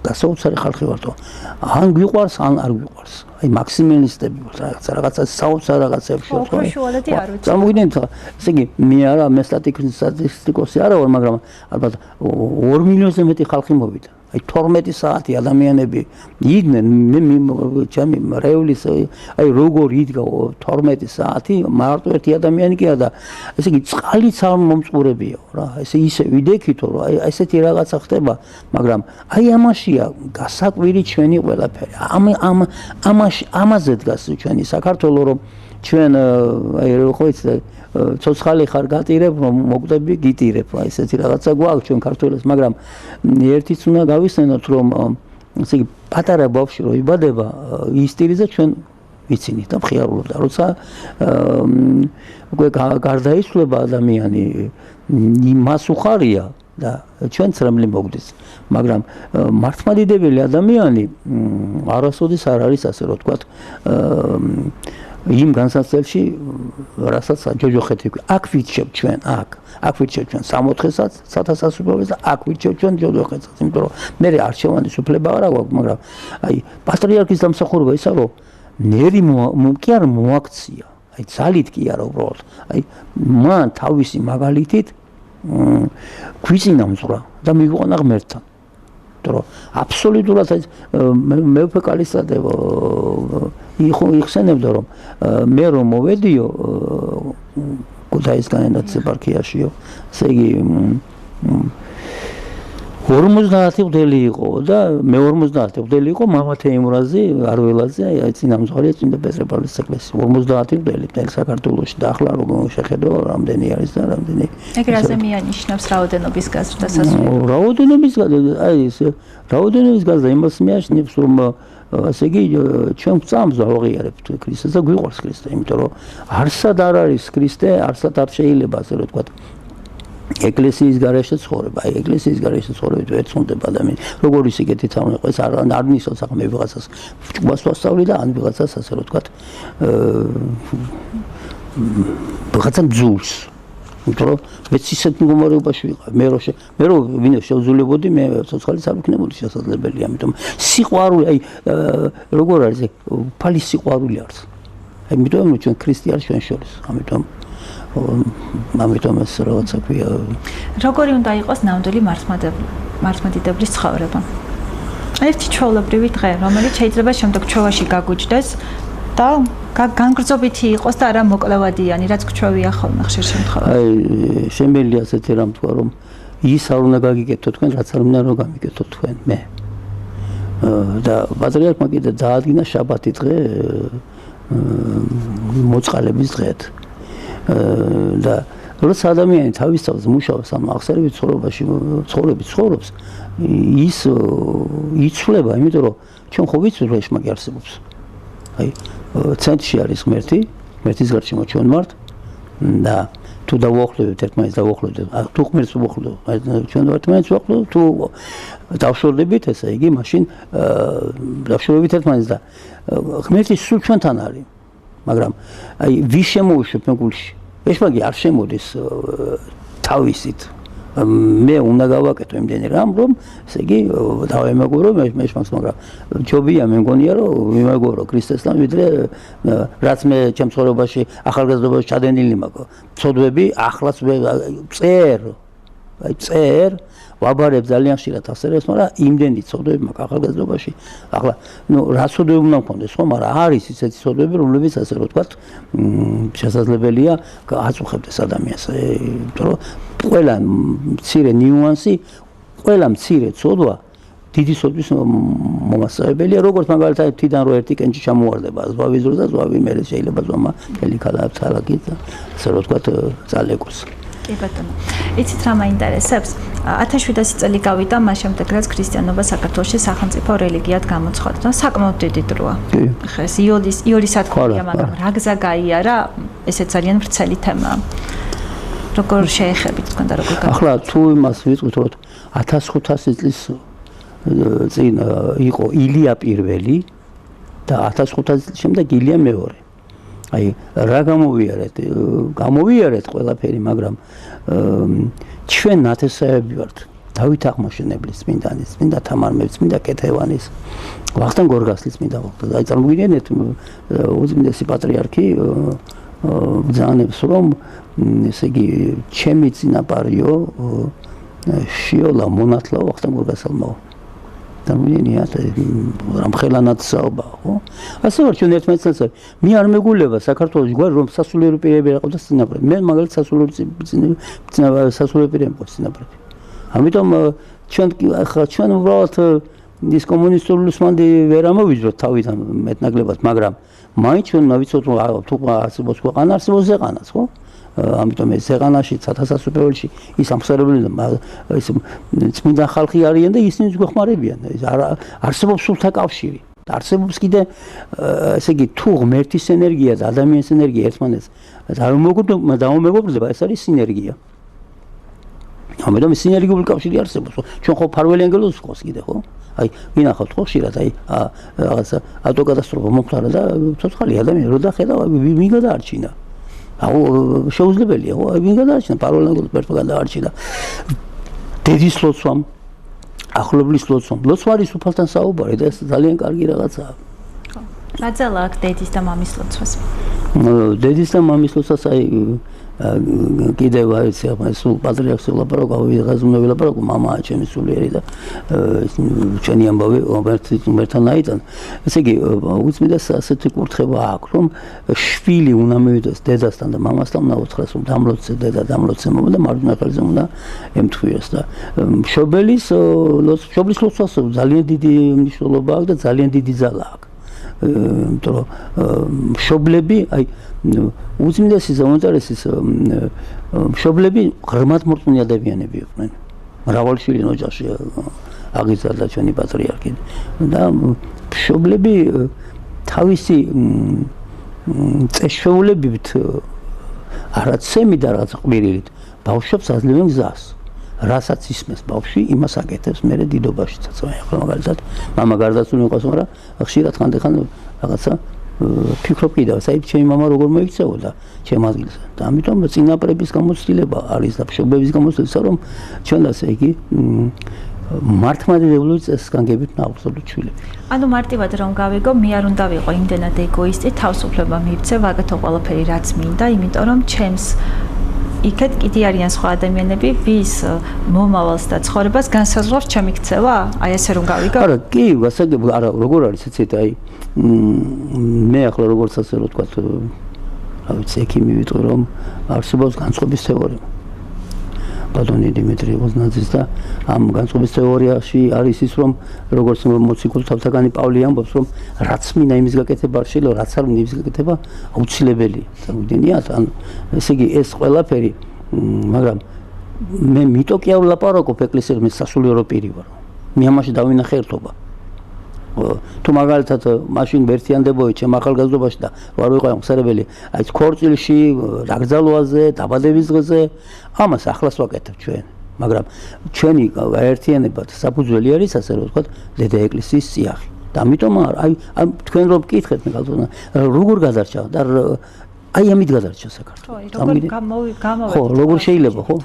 გასაოცარი ხალხი ვართო, ან გვიყვარს, ან არ გვიყვარს. აი მაქსიმალისტები ვართ, რაღაცა საოცარ რაღაცებში ვართ. უშუალოდი არ ვიცი. წარმოგიდგენთ, ესე იგი, მე არა, მე სტატისტიკოსი არა ვარ, მაგრამ ალბათ 2 მილიონზე მეტი ხალხი მოვიდა. აი 12 საათი ადამიანები იდნენ, მე ჩემი რეულის აი როგორ იდგა 12 საათი, მარტო ერთი ადამიანი კი არა და ესე იგი წყალიც არ მომწყურებიაო რა. ესე ისე ვიდექითო რა, აი ესეთი რაღაცა ხდება, მაგრამ აი ამაშია გასაკვირი ჩვენი ყველაფერი. ამაზე დგას ჩვენი საქართველო, რომ ჩვენ აი ხო იცი ცოცხალი ხარ გატირებ რომ მოკვდები გიტირებ, აი ესეთი რაღაცა გვაქვს ჩვენ ქართველებს, მაგრამ ერთიც უნდა გავიხსენოთ რომ ესე იგი პატარა ბავშვი რო იბადება ისტირიზე ჩვენ ვიცინით და მხიარულობ და როცა უკვე გარდაიცვლება ადამიანი იმას უხარია და ჩვენც რამლი მოგდის, მაგრამ მართლმადიდებელი ადამიანი არასოდეს არ არის ასე რომ ვთქვათ იმ განსაცდელში, რასაც ჯოჯოხეთი აქ ვიჩევ ჩვენ, აქ ვიჩევ ჩვენ 64-საც, 1000-ას და აქ ვიჩევ ჩვენ ჯოჯოხეთსაც, იმიტომ რომ მე არჩევანის უფლება არ აქვს, მაგრამ აი პატრიარქის დამსახურება ისა რომ ნერი კი არ მოაქცია, აი ძალით კი არა უბრალოდ, აი მან თავისი მაგალითით გვიწინამძღვრა და მიგვიყვანა ღმერთთან. Tro absolutურად მე ვფიქრ კალისადევ იხსენებდა რომ მე რომ მოვედიო ქუთაისგანაც ეპარქიაშიო ესე იგი 50 მგდელი იყო და მე 50 მგდელი იყო მამა თეიმურაზი არველაძე წინამძღვარი წმინდა პეტრე-პავლეს ეკლესიის 50 მგდელი მთელ საქართველოში და ახლა რომ შეხედო რამდენი არის და რამდენი ეგ რაზე მიანიშნავს რაოდენობის გაზრდას რაოდენობის გაზრდა იმას მიაჩნევს რომ ასე იგი ჩვენ წამს ავღიარებთ ქრისტეს და გვიყვარს ქრისტე იმიტომ რომ არსად არ არის ქრისტე არსად არ შეიძლება ასე რომ თქვა ეკლესიის გარეშე ცხოვრება, აი ეკლესიის გარეშე ცხოვრებით ვერ წუნდება ადამიანი. როგორი სიკეთით არ უნდა იყოს, არ ნიშნავს ახლა მე ვიღაცას ჭუბას ვასწავლი და ან ვიღაცას ასე რომ ვთქვათ ვიღაცა ძულს. იმიტომ რომ მეც ისეთ მდგომარეობაში ვიყავ. მე რო ვინმე შევძულებოდი, მე ცოცხალიც არ ვიქნებოდი შესაძლებელია, ამიტომ სიყვარული, აი როგორ არის ეგ, ფალის სიყვარული არის. აი იმიტომ რომ ჩვენ ქრისტიანს ჩვენ შორის, ამიტომ ეს რაღაცა ქვია. როგორი უნდა იყოს ნამდვილი მართლმადიდებლის ცხოვრება? ერთი ჩვეულებრივი დღე, რომელიც შეიძლება შემდეგ ჩვევაში გაგუჯდეს და განგრძობითი იყოს და არა მოკლევადიანი, რაც გვჩვევია ხოლმე ხშირ შემთხვევაში. აი, შემიძლია ასეთი რამ თქვა, რომ ის არ უნდა გაგიკეთო თქვენ, რაც არ უნდა რომ გამიკეთო თქვენ, მე. და პატრიარქმა კიდე დაადგინა შაბათი დღე მოწყალების დღედ. და როცა ადამიანი თავის თავს მუშაობს ამ აღსარებით ცხოვრებაში ცხოვრობს ის იცვლება იმიტომ რომ ჩვენ ხო ვიცით რომ ეს მაგ არსებობს აი ცენტრში არის ღმერთი ღმერთის გარშემო ჩვენ ვართ და თუ დავუახლოვებთ ერთმანეთს თუ ღმერთს უახლოვებთ ჩვენ ერთმანეთს უახლოვებთ თუ დავშორდებით ესე იგი მაშინ დავშორდებით ერთმანეთს და ღმერთი სულ ჩვენთან არის მაგრამ აი ვის შემოუშვებ მე გულში ეს მაგი არ შემოდის თავისით მე უნდა გავაკეთო იმდენი რამ რომ ესე იგი დავემეგორო მე შმას მაგრამ ჯობია მე მგონია რომ ვიმეგორო ქრისტესთან ვიდრე რაც მე ჩემ ცხოვრებაში ახალგაზრდობაში ჩადენილი მაქვს ცოდვები ახლაც წერ ვაბარებ ძალიან ხშირად ასერებს მაგრამ იმდენი ცოდვები მაქვს ახალგაზრდობაში ახლა რა ცოდვები უნდა მქონდეს ხო მაგრამ არის ისეთი ცოდვები რომლებიც ასე რომ ვთქვათ შესაძლებელია აწუხებდეს ადამიანს იმიტომ რომ ყველა მცირე ნიუანსი ყველა მცირე ცოდვა დიდი ცოდვის მომასწავებელია როგორც მაგალითად თიდან რო ერთი კენჭი ჩამოვარდება ზვავის დროს და ზვავი მერე შეიძლება ზვამა მთელი ქალაქი და ასე რომ ვთქვათ ძალეკოს კი ბატონო. იცით რა მაინტერესებს? 1700 წელი გავიდა, მას შემდეგ რაც ქრისტიანობა საქართველოში სახელმწიფო რელიგიად გამოცხადდა. საკმაოდ დიდი დროა. ხა ეს იონის სათქმია, მაგრამ რა გზა გაიარა? ესეც ძალიან ვრცელი თემაა. როგორ შეეხებით თქვენ და როგორ ახლა თუ იმას ვიტყვით, რომ 1500 წლის წინ იყო ილია პირველი და 1500 წლის შემდეგ ილია მეორე. აი რა გამოვიარეთ ყველაფერი მაგრამ ჩვენ ნათესავები ვართ დავით აღმაშენებლის წმინდანის წმინდა თამარმეფის წმინდა კეთევანის ვახტანგ გორგასლის წმინდა ვახტანგ აი წარმოგიდგენთ უწმინდესი პატრიარქი ბრძანებს რომ ესე იგი ჩემი წინაპარიო შიოლა მონათლა ვახტანგ გორგასალმო დამიენიათ რამ ხელანაც საუბა ხო ასე ვარ ჩვენ ერთმანეთს მე არ მეგულება საქართველოს გვარ რომ სასულიერო პირები რაყავდა წინაპრები მე მაგალითად სასულიერო პირები მყავს წინაპრები ამიტომ ჩვენ უბრალოდ ის კომუნისტური ლუსმანდი ვერ ამოვიძროთ თავიდან მეტნაკლებად მაგრამ მაინც ჩვენ ვიცით რომ თუ არსებობს ქვეყანა არსებობს ზეყანაც ხო ამიტომ ეს ზეყანაში სათასასუფეველში ის ამხსენებელი ის წმინდა ხალხი არიან და ისინიც გვეხმარებიან არსებობს სულთა კავშირი არსებობს კიდე ესე იგი თუ ღმერთის ენერგია და ადამიანის ენერგია ერთმანეთს დაუმეგობრდება ეს არის სინერგია ამიტომ სინერგიული კავშირი არსებობს ჩვენ ხო ფარველი ანგელოზს ვყავს კიდე ხო აი ვინახავთ ხო ხშირად აი რაღაცა ავტოკატასტროფა მომხდარა და ცოცხალი ადამიანი რო დახედა ვინ გადაარჩინა აუ შეუძლებელია ხო ვინ გადაარჩინა ფარველი ანგელოზს ერთმა გადაარჩინა დედის ლოცვამ ახლობლის ლოცვარის უფალთან საუბარი და ეს ძალიან კარგი რაღაცაა რა ძალა აქვს დედის და მამის ლოცვას დედის და მამის ლოცვას აი კიდევ არის სულ პატრიარქს ვლაპარაკო, ვიღაც უნდა ვილაპარაკო, მამაა ჩემი სულიერი და ჩვენი ამბავი უმერთან აიტან. ესე იგი, უწმიდას ასეთი კურთხება აქვს, რომ შვილი უნდა მივიდეს დედასთან და მამასთან, უნდა უთხრას, რომ დამლოცე დედა, დამლოცე მამა და მარჯვენა ხელზე უნდა ემთხვიოს და მშობლის ლოცვას ძალიან დიდი მნიშვნელობა აქვს და ძალიან დიდი ძალა აქვს. იმიტომ რომ მშობლები, აი უწმიდესის უმეტესის მშობლები ღრმად მორწმუნე ადამიანები იყვნენ. მრავალი შვილი ოჯახში აღიზარდა ჩვენი პატრიარქი და მშობლები თავისი წესშეულებით არაც სემი და რაც ყვირილით ბავშვებს აძლევენ გზას. რასაც ისმის ბავშვი, იმას აკეთებს მერე დიდობაშიც. ახლა მაგალითად, მამა გარდაცვლილი იყოს, მაგრამ ხშირად ხანდახან რაღაცა ფიქრობ კიდევ, საერთოდ ჩემი მამა როგორ მოიქცეოდა ჩემ ადგილზე. და ამიტომ წინაპრების გამოცდილება არის და მშობლების გამოცდილება, რომ ჩვენ ასე იგი მართლმადიდებლური წესგანგებით ნაყოფსობთ შვილები. ანუ მარტივად რომ გავიგო, მე არ უნდა ვიყო იმდენად ეგოისტი, თავისუფლება მივცე, ვაკეთო ყველაფერი რაც მინდა, იმიტომ რომ ჩემს იქეთ კიდე არიან სხვა ადამიანები, ვის მომავალს და ცხოვრებას განსაზღვრავს ჩემი ქცევა? აი ესე რომ გავიგო? არა, კი, გასაგებია, არა, როგორ არის იცით, აი მე ახლა როგორც ასე რომ თქვა, რა ვიცი, ექიმი ვიტყვი, რომ არსებობს განწყობის თეორია. ბატონი დიმიტრი ოზნაძის და ამ განწყობის თეორიაში არის ის, რომ როგორც მოციქული თავთაგანი პავლე ამბობს, რომ რაც მინდა იმის გაკეთება არ შეიძლება, რაც არ მინდა იმის გაკეთება აუცილებელია. სამუდენიათ, ანუ ესე იგი ეს ყველაფერი, მაგრამ მე მიტო კი არ ვლაპარაკობ ეკლესიაზე, მე სასულიერო პირი ვარ. მე ამაში დავინახე ერთობა. თუ მაგალითად მაშინ ვერთიანდებოდი ჩემ ახალგაზრდობაში და ვარ ვიყავი ხსერებელი, აი ქორწილში, დაკრძალვაზე, დაბადების დღეზე, ამას ახლას ვაკეთებ ჩვენ. მაგრამ ჩვენი გაერთიანება და საფუძველი არის ასე რომ ვთქვათ, დედა ეკლესიის წიაღი. და ამიტომ აი თქვენ რომ გკითხეთ მე გალწონა, როგორ გადარჩა და აი ამით გადარჩა საქართველოს. ხო, როგორ შეიძლება, ხო?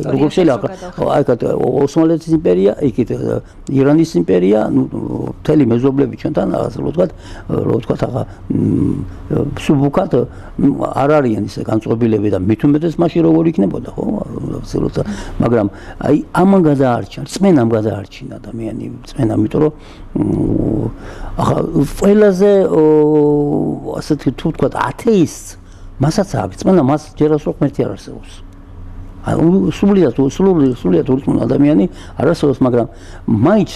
როგორ შეიძლება? აი ოსმალეთის იმპერია, იქით ირანის იმპერია, ნუ მთელი მეზობლები ჩვენთან ასე რომ ვთქვათ, ახლა სუბუქად არ არიან ისე განწყობილები და მით უმეტეს მაშინ როგორ იქნებოდა, ხო? მაგრამ აი ამან გადაარჩა, წმენამ გადაარჩინა ადამიანი, წმენა, იმიტომ რომ ახლა ყველაზე ასეთი თუ ვთქვათ ათეისტს მასაც აქვს, მაგრამ მას ჯერასო ღმერთი არ არსებობს. ანუ სრულიად ურწმუნო ადამიანი არ არსებობს, მაგრამ მაინც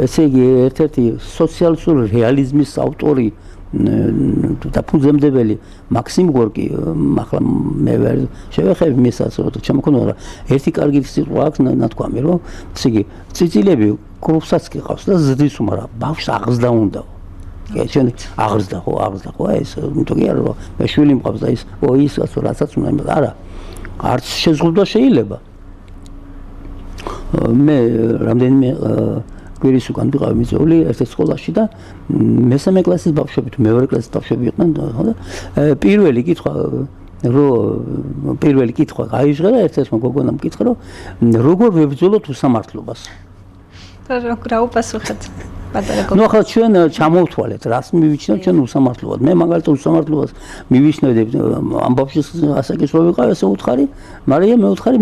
ესე იგი ერთ-ერთი სოციალისტური რეალიზმის ავტორი და ფუძემდებელი მაქსიმ გორკი, ახლა მე ვერ შევეხები მესაც, რომ შემოქონა ერთი კარგი სიტყვა აქვს ნათქვამი, რომ ესე იგი წიწილები კრუფსაც ყავს და ზრდის, მაგრამ ბავშვს აღზრდა უნდა. ჩვენ აღზრდა ხო, ეს იმიტომ კი არა რომ მე შვილი მყავს და ის რასაც უნდა, არა. არც შეზღუდვა შეიძლება. მე რამდენიმე კვირის უკან ვიყავი მიწვეული ერთ სკოლაში და მესამე კლასის ბავშვები თუ მეორე კლასის ბავშვები იყვნენ და პირველი კითხვა გაიჟღერა და ერთ-ერთმა გოგონამ მკითხა, რომ როგორ ვებრძოლოთ უსამართლობას. რა უპასუხეთ? ნუ ახლა ჩვენ ჩამოვთვალეთ, რას მივიჩნევთ ჩვენ უსამართლობად. მე მაგალითად უსამართლობას მივიჩნევდი ამ ბავშვის ასაკის რო ვიყავ, ესე უთხარი, მაგრამ მე უთხარი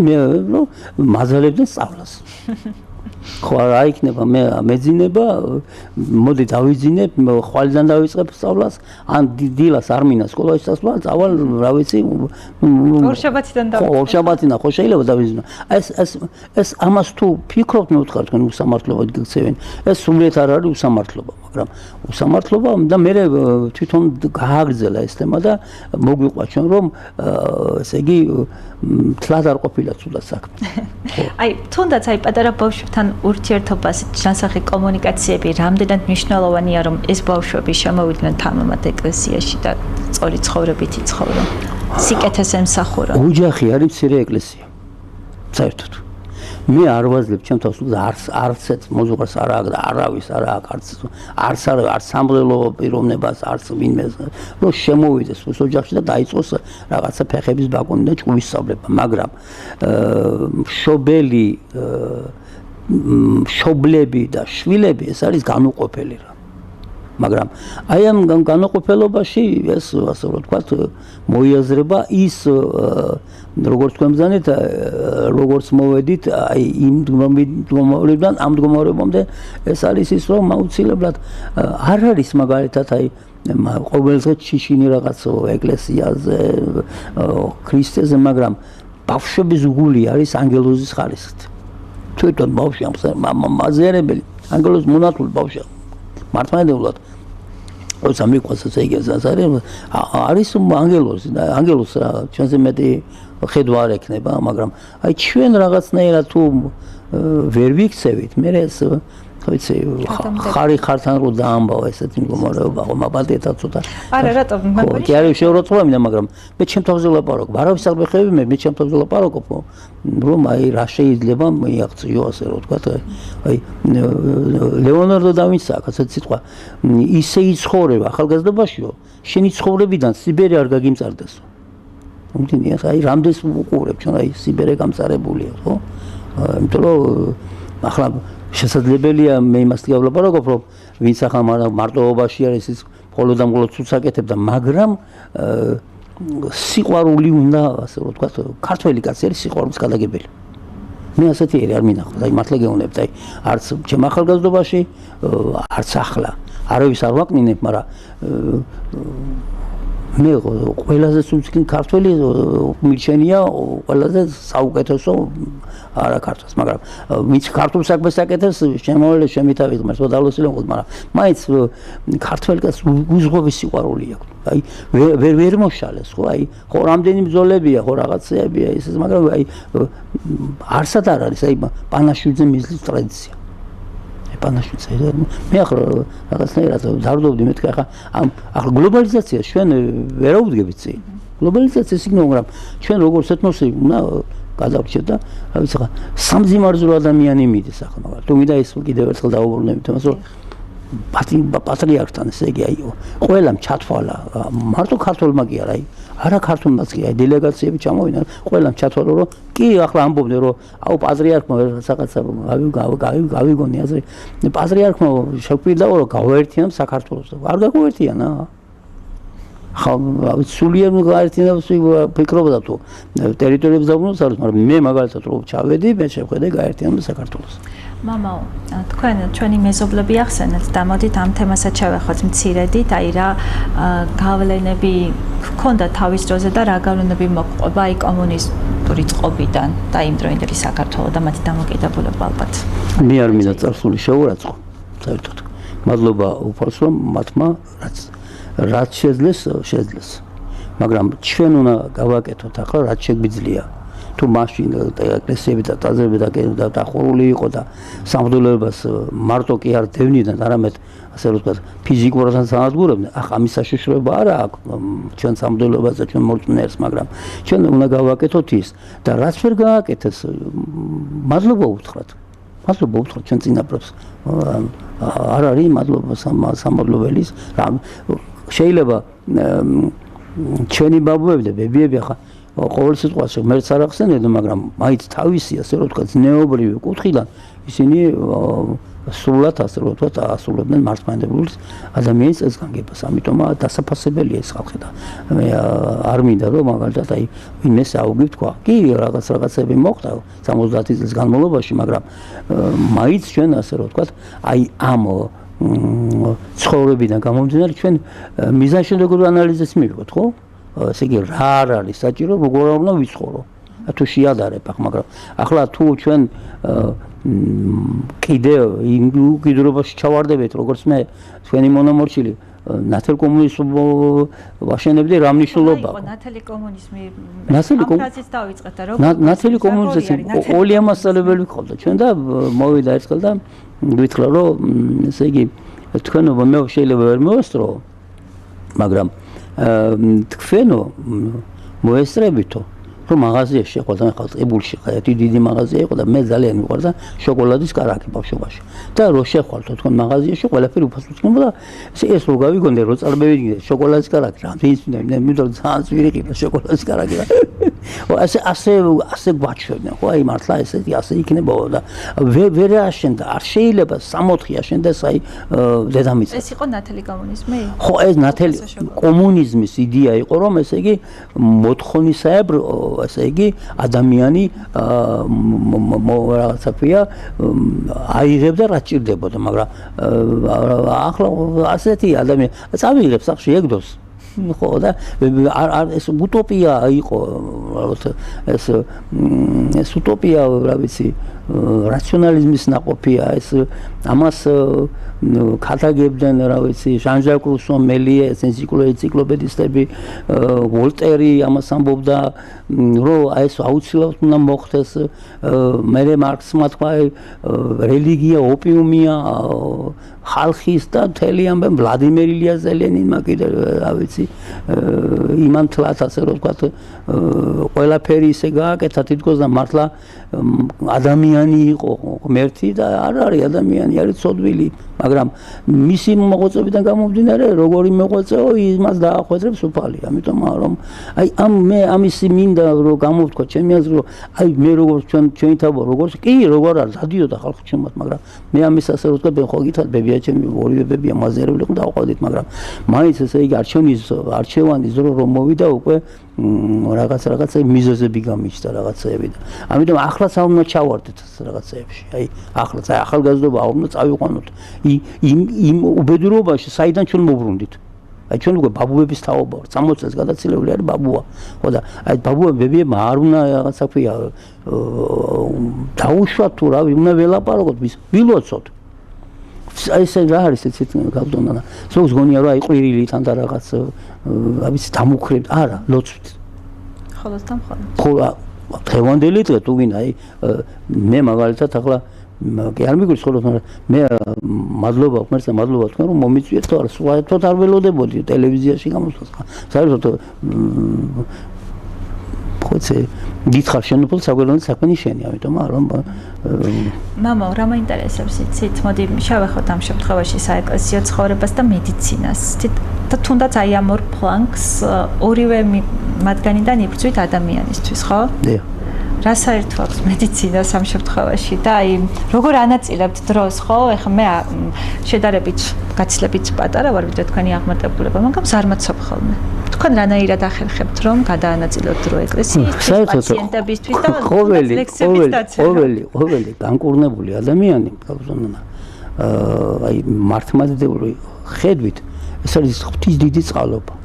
რომ მაზალებდნენ სწავლას. ხო, რა იქნება, მე მეძინება, მოდი დავიძინებ, ხვალიდან დავიწყებ სწავლას, ან დილას არ მინდა სკოლაში წასვლა, წავალ, რა ვიცი, ორშაბათიდან ხო, ორშაბათიდან ხო შეიძლება დავიძინო. ეს ამას თუ ფიქრობთ, მე ვთქარ თქვენ უსამართლობად გიქცევენ. ეს სულიად არ არის უსამართლობა, მაგრამ უსამართლობა და მე თვითონ გააგრძელა ეს თემა და მოგვიყვა ჩვენ რომ ესე იგი თლად არ ყოფილა ცუდად საქმე. აი, თუნდაც აი პატარა ბავშვებთან ურთიერთობას შესახებ კომუნიკაციები რამდენად მნიშვნელოვანია, რომ ეს ბავშვები შემოვიდნენ თამამად ეკლესიაში და სწორი ცხოვრებით იცხოვრონ. სიკეთეს ემსახურონ. ოჯახი არის მცირე ეკლესია. საერთოდ. მე არ ვაძლევ ჩემ თავს არცეთ მოზუღას არ აქვს და არავის არ აქვს არც სამღვდელო პიროვნებას არც ვინმე რომ შემოვიდეს ეს ოჯახში და დაიწყოს რაღაცა ფეხების ბაკონი და ჭკუის სწავლება, მაგრამ მშობლები და შვილები ეს არის განუყოფელი რა. მაგრამ აი ამ განაყოფილობაში ეს ასე ვთქვათ მოიაზრება ის როგორც თქვენ ბრძანეთ როგორც მოვედით აი იმ მდგომარეობიდან ამ მდგომარეობამდე ეს არის ის რომ აუცილებლად არ არის მაგალითად აი ყოველდღე ჩიშინი რაღაც ეკლესიაზე ქრისტეზე მაგრამ ბავშვების გული არის ანგელოზის ხარისხით თვითონ ბავშვი მაზერებელი ანგელოზ მონათული ბავშვი მართლმადიდებლად როცა მიყვასაც ეგესაც არის ანგელოზ ჩვენზე მეტი ხედვა არ ექნება მაგრამ აი ჩვენ რაღაცნაირად თუ ვერ ვიქცევით მე ეს ვიცი ხარი ხართან რო დაამბავა ესეთი მდგომარეობა ხო მაბალდეთა ცოტა არა რატომ კი არის შეურაცხყოფა მაგრამ მე ჩემ თავზე ლაპარაკობ არავის არ მეხები მე ჩემ თავზე ლაპარაკობ რომ აი რა შეიძლება მიაღწიო ასე რომ ვთქვათ აი ლეონარდო და ვინცი აქაც სიტყვა ისე იცხოვრება ახალგაზრდობაშიო შენი ცხოვრებიდან სიბერე არ გაგიმწარდესო მომდინია აი რამდენს უყურებ ჩვენ აი სიბერე გამწარებულია ხო იმიტომ რომ ახლა შესაძლებელია მე იმას გავლაპარაკობ რომ ვინც ახლა მარტოობაში არის ის მხოლოდ და მხოლოდ ცუცს აკეთებდა მაგრამ სიყვარული უნდა ასე რომ ვთქვათ ქართველი კაცი არის სიყვარულის გადაგებელი მე ასეთი არ მინახავს აი მართლა გეუბნებთ აი არც ჩემ ახალგაზრდობაში არც ახლა არავის არ ვაკნინებ მაგრამ მე ყველაზე სულწინ ქართველი მირჩენია ყველაზე საუკეთესო არა ქართველს მაგრამ ვინც ქართულ საქმეს აკეთებს შემოვლე შემითავის მას ვადალოსილენყოს მაგრამ მაინც ქართველი კაცს უზღობის სიყვარული აქვს აი ვერ მოშალეს ხო აი ხო რამდენი ბრძოლებია ხო რაღაცეებია ისე მაგრამ აი არსად არ არის აი პანაშვიძე მიზლის ტრადიცია პანაშვიძე მე ახლა რაღაცნაირად დავდობდი მეთქი ახლა ახლა გლობალიზაცია ჩვენ ვერ აუდგებით წინ გლობალიზაცია სიგნალ მაგრამ ჩვენ როგორც ეთნოსი უნდა გადავჭეთ და რა ვიცი ხა სამძიმარზრო ადამიანი მიდის ახლა მაგრამ თუ მინდა ის კიდევ ერთხელ დავუბრუნდებით იმას რომ პატრიარქთან ესე იგი აი ყველამ ჩათვალა მარტო ქართველმა კი არა აი არა ქართულმაც კი აი დელეგაციები ჩამოვიდნენ ყველამ ჩათვალა რომ კი ახლა ამბობდნენ რომ აუ პატრიარქმა რაღაცა გავიგონი აზრი პატრიარქმა შეგვიძლია რომ გავაერთიანო საქართველოს არ გაგვაერთიანა ხა სულიერ გაერთიანებას ფიქრობდა თუ ტერიტორიებს დაუბრუნოს არის მაგრამ მე მაგალითად რომ ჩავედი მე შევხედე გაერთიანება საქართველოს მამაო, თქვენ ჩვენი მეზობლები ახსენეთ და მოდით ამ თემასაც შევეხოთ მცირედით, აი რა გავლენები ჰქონდა თავის დროზე და რა გავლენები მოყვება აი კომუნისტური წყობიდან და იმ დროინდელი საქართველოს და მათი დამოკიდებულება ალბათ. მე არ მინდა წარსული შევურაცხო, საერთოდ. მადლობა უფალს რომ მათმა რაც შეძლეს. მაგრამ ჩვენ უნდა გავაკეთოთ ახლა რაც შეგვიძლია. თუ მაშინ ეკლესიები და ტაძრები და დახურული იყო და სამღვდელოებას მარტო კი არ დევნიდნენ, არამედ ასე რომ ვთქვათ, ფიზიკურად ანადგურებდნენ. ახ ამის საშიშროება არა აქვს ჩვენ სამღვდელოებას და ჩვენ მორწმუნეებს, მაგრამ ჩვენ უნდა გავაკეთოთ ის და რაც ვერ გააკეთეს, მადლობა უთხრათ. მადლობა უთხრათ ჩვენ წინაპრებს. არ არის მადლობა სამადლობელის. შეიძლება ჩვენი ბაბუები და ბებიები ახლა ყოველ სიტყვაში მერც არ ახსენებდნენ, მაგრამ მაინც თავისი ასე რომ ვთქვათ, ზნეობრივი კუთხიდან ისინი სრულად ასე რომ ვთქვათ, ასრულებდნენ მართლმადიდებლურ ადამიანის წესგანგებას. ამიტომაა დასაფასებელია ეს ხალხი და მე არ მინდა რომ მაგალითად აი ვინმეს აუგი თქვა. კი რაღაცები მოხდა 70 წლის განმავლობაში, მაგრამ მაინც ჩვენ ასე რომ ვთქვათ, აი ამ ცხოვრებიდან გამომდინარე ჩვენ მიზანშემდეგი ანალიზის მივიღოთ, ხო? ესე იგი რა არ არის საჭირო როგორ უნდა ვიცხოვრო თუ შეადარებ ახ მაგრამ ახლა თუ ჩვენ კიდე იმ უკიდურობაში ჩავარდებით როგორც მე ჩვენი მონამორჩილი ნათელი კომუნიზმი ვაშენებდი რა მნიშვნელობა აქვს ნათელი კომუნიზმი ამ ფრაზით დავიწყეთ და როგორ ნათელი კომუნიზმი ოლია მასალებელი ვიყავდა ჩვენ და მოვიდა ერთხელ და გვითხრა რომ ესე იგი თქვენობა მე შეიძლება ვერ მოვესწრო მაგრამ თქვენო მოესწრებითო რომ მაღაზიაში შეყვა და ხალხ ებულში ხა დიდი მაღაზია იყო და მე ძალიან მიყვარდა შოკოლადის კარაქი ბავშვობაში და რო შეხვალთო თქვენ მაღაზიაში ყველაფერი უფასოდ ხმობდა ეს რო გავიგონდე რო წარმევიდგინე შოკოლადის კარაქი რამდენი მე ძალიან ძვირი ყიდა შოკოლადის კარაქი ხო ასე გვაჩვენდნენ ხო აი მართლა ასე იქნებოდა და ვერ აშენდა არ შეიძლება 64 აშენდეს აი დედამიწა ეს იყო ნათელი კომუნიზმი ხო ეს ნათელი კომუნიზმის იდეა იყო რომ ესე იგი მოთხოვნისაებრ ესე იგი ადამიანი რაღაცა ქვია აიღებდა რა ჭირდებოდა მაგრამ ახლა ასეთი ადამიანი წავიღებს სახში ეგდოს ხო და ეს утоპია იყო ეს утоპია რა ვიცი რაციონალიზმის ნაყოფია ეს ამას ქადაგებდნენ რა ვიცი ჟან-ჟაკ რუსო მელიე ენციკლოპედისტები ვოლტერი ამას ამბობდა რომ ეს აუცილებლად უნდა მოხდეს მე მარქსმა თქვა რელიგია ოპიუმია ხალხის და მთელი ამბე ვლადიმერ ილიას ლენინმა კიდე რა ვიცი იმან თლათ ასე რომ ვთქვათ ყველაფერი ისე გააკეთა თითქოს და მართლა ადამიანი იყო ღმერთი და არ არის ადამიანი არის ცოდვილი მაგრამ მისი მოღვაწეობიდან გამომდინარე როგორი მოღვაწეო იმას დაახვედრებს უფალი ამიტომ რომ აი მე ამისი მინდა რომ გამოვთქვა ჩემი აზრი რომ აი მე როგორ ჩვენი თავო როგორ კი როგორ არის დადიოდა ხალხი ჩემოთ მაგრამ მე ამის ასე რომ ვთქვა ხო გითხრათ ბებია ჩემი ორივე ბებია მაზერები იყო დავყავდით მაგრამ მაინც ესე იგი არჩევანის დრო რომ მოვიდა უკვე რაღაცა მიზეზები გამიჩნდა რაღაცეები და ამიტომ ახლაც არ უნდა ჩავარდეთ რაღაცეებში აი ახლაც აი ახალგაზრდობა არ უნდა წავიყვანოთ იმ უბედურობაში საიდან ჩვენ მოვრუნდით აი ჩვენ უკვე ბაბუების თაობა ვართ 60 წელს გადაცილებული არის ბაბუა ხო და აი ბაბუებმა არ უნდა რაღაცა ქვია დაუშვათ თუ რა უნდა ველაპარაკოთ ვილოცოთ აი ეს რა არის ეცეთ გავდონა ზოგს გონია რომ აი ყვირილით ან და რაღაც რა ვიცი დამუქრებთ არა ლოცვით ხოლოს დამხოლოდ ხო დღევანდელი დღე თუ გინდა აი მე მაგალითად ახლა კი არ მიგვიქვს ხოლოს მაგრამ მე მადლობა ღმერთს და მადლობა თქვენ რომ მომიწვიეთ თუ არა სხვაერთოდ არ ველოდებოდი ტელევიზიაში გამოსვლას საერთოდ ხოცე დიდხარ შენოფილ საგვერდონის საქმენი შენი ამიტომ რომ მამა რა მაინტერესებს იცით მოდი შევეხოთ ამ შემთხვევაში საეკლესიო ცხოვრებას და მედიცინას და თუნდაც აი ამ ორ ფლანგს ორივე მათგანიდან იბრძვით ადამიანისთვის ხო? დიახ რა საერთო აქვს მედიცინას ამ შემთხვევაში და აი როგორ ანაწილებთ დროს ხო? ეხლა მე შედარებით გაცილებით პატარა ვარ ვიდრე თქვენი აღმატებულება, მაგრამ ზარმაცობ ხოლმე. თქვენ რანაირად ახერხებთ რომ გადაანაწილოთ დრო ეკლესიის პაციენტებისთვის და ლექსების დაცემა? ყოველი განკურნებული ადამიანი გავზონა აი მართლმადიდებლური ხედვით ეს არის ღვთის დიდი წყალობა.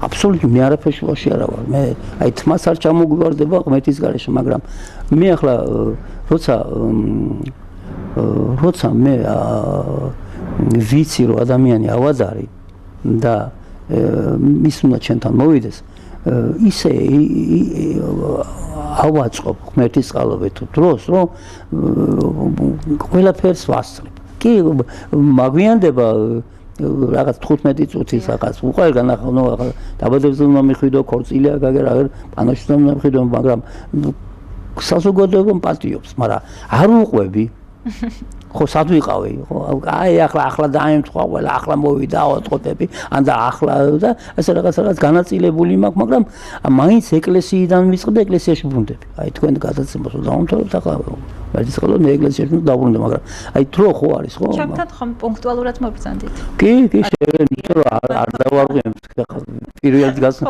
აბსოლუტურად მე არაფერში არა ვარ. მე აი თმას არ ჩამოგვივარდება ღმერთის გარეშე, მაგრამ მე ახლა როცა მე ვიცი რომ ადამიანი ავადარი და ის უნდა ჩვენთან მოვიდეს, ისე ავაწყობ ღმერთის წყალობით დროს, რომ ყველაფერს ვასწრებ. კი მაგვიანდება რაღაც 15 წუთის რაღაც უყარგან ახლა დაბადებზე უნდა მიხვიდო ქორწილია გაგერ პანოში უნდა მიხვიდო მაგრამ საზოგადოება პატიობს მაგრამ არ უყვები ხო სად ვიყავი ხო აი ახლა დაემთხვა ყველა ახლა მოვიდა ავატყობები ან და ახლა და ასე რაღაც განაწილებული მაქვს მაგრამ მაინც ეკლესიიდან ვიწყებ და ეკლესიაში ბრუნდები აი თქვენ გადაცემას დავამთავრებთ ახლა ვერდის ხოლმე მე ეკლესიაში დავბრუნდე მაგრამ აი დრო ხო არის ხო ჩემთან ხომ პუნქტუალურად მობრძანდით კი შეიძლება არ დავარღვიებ პირველად გასულ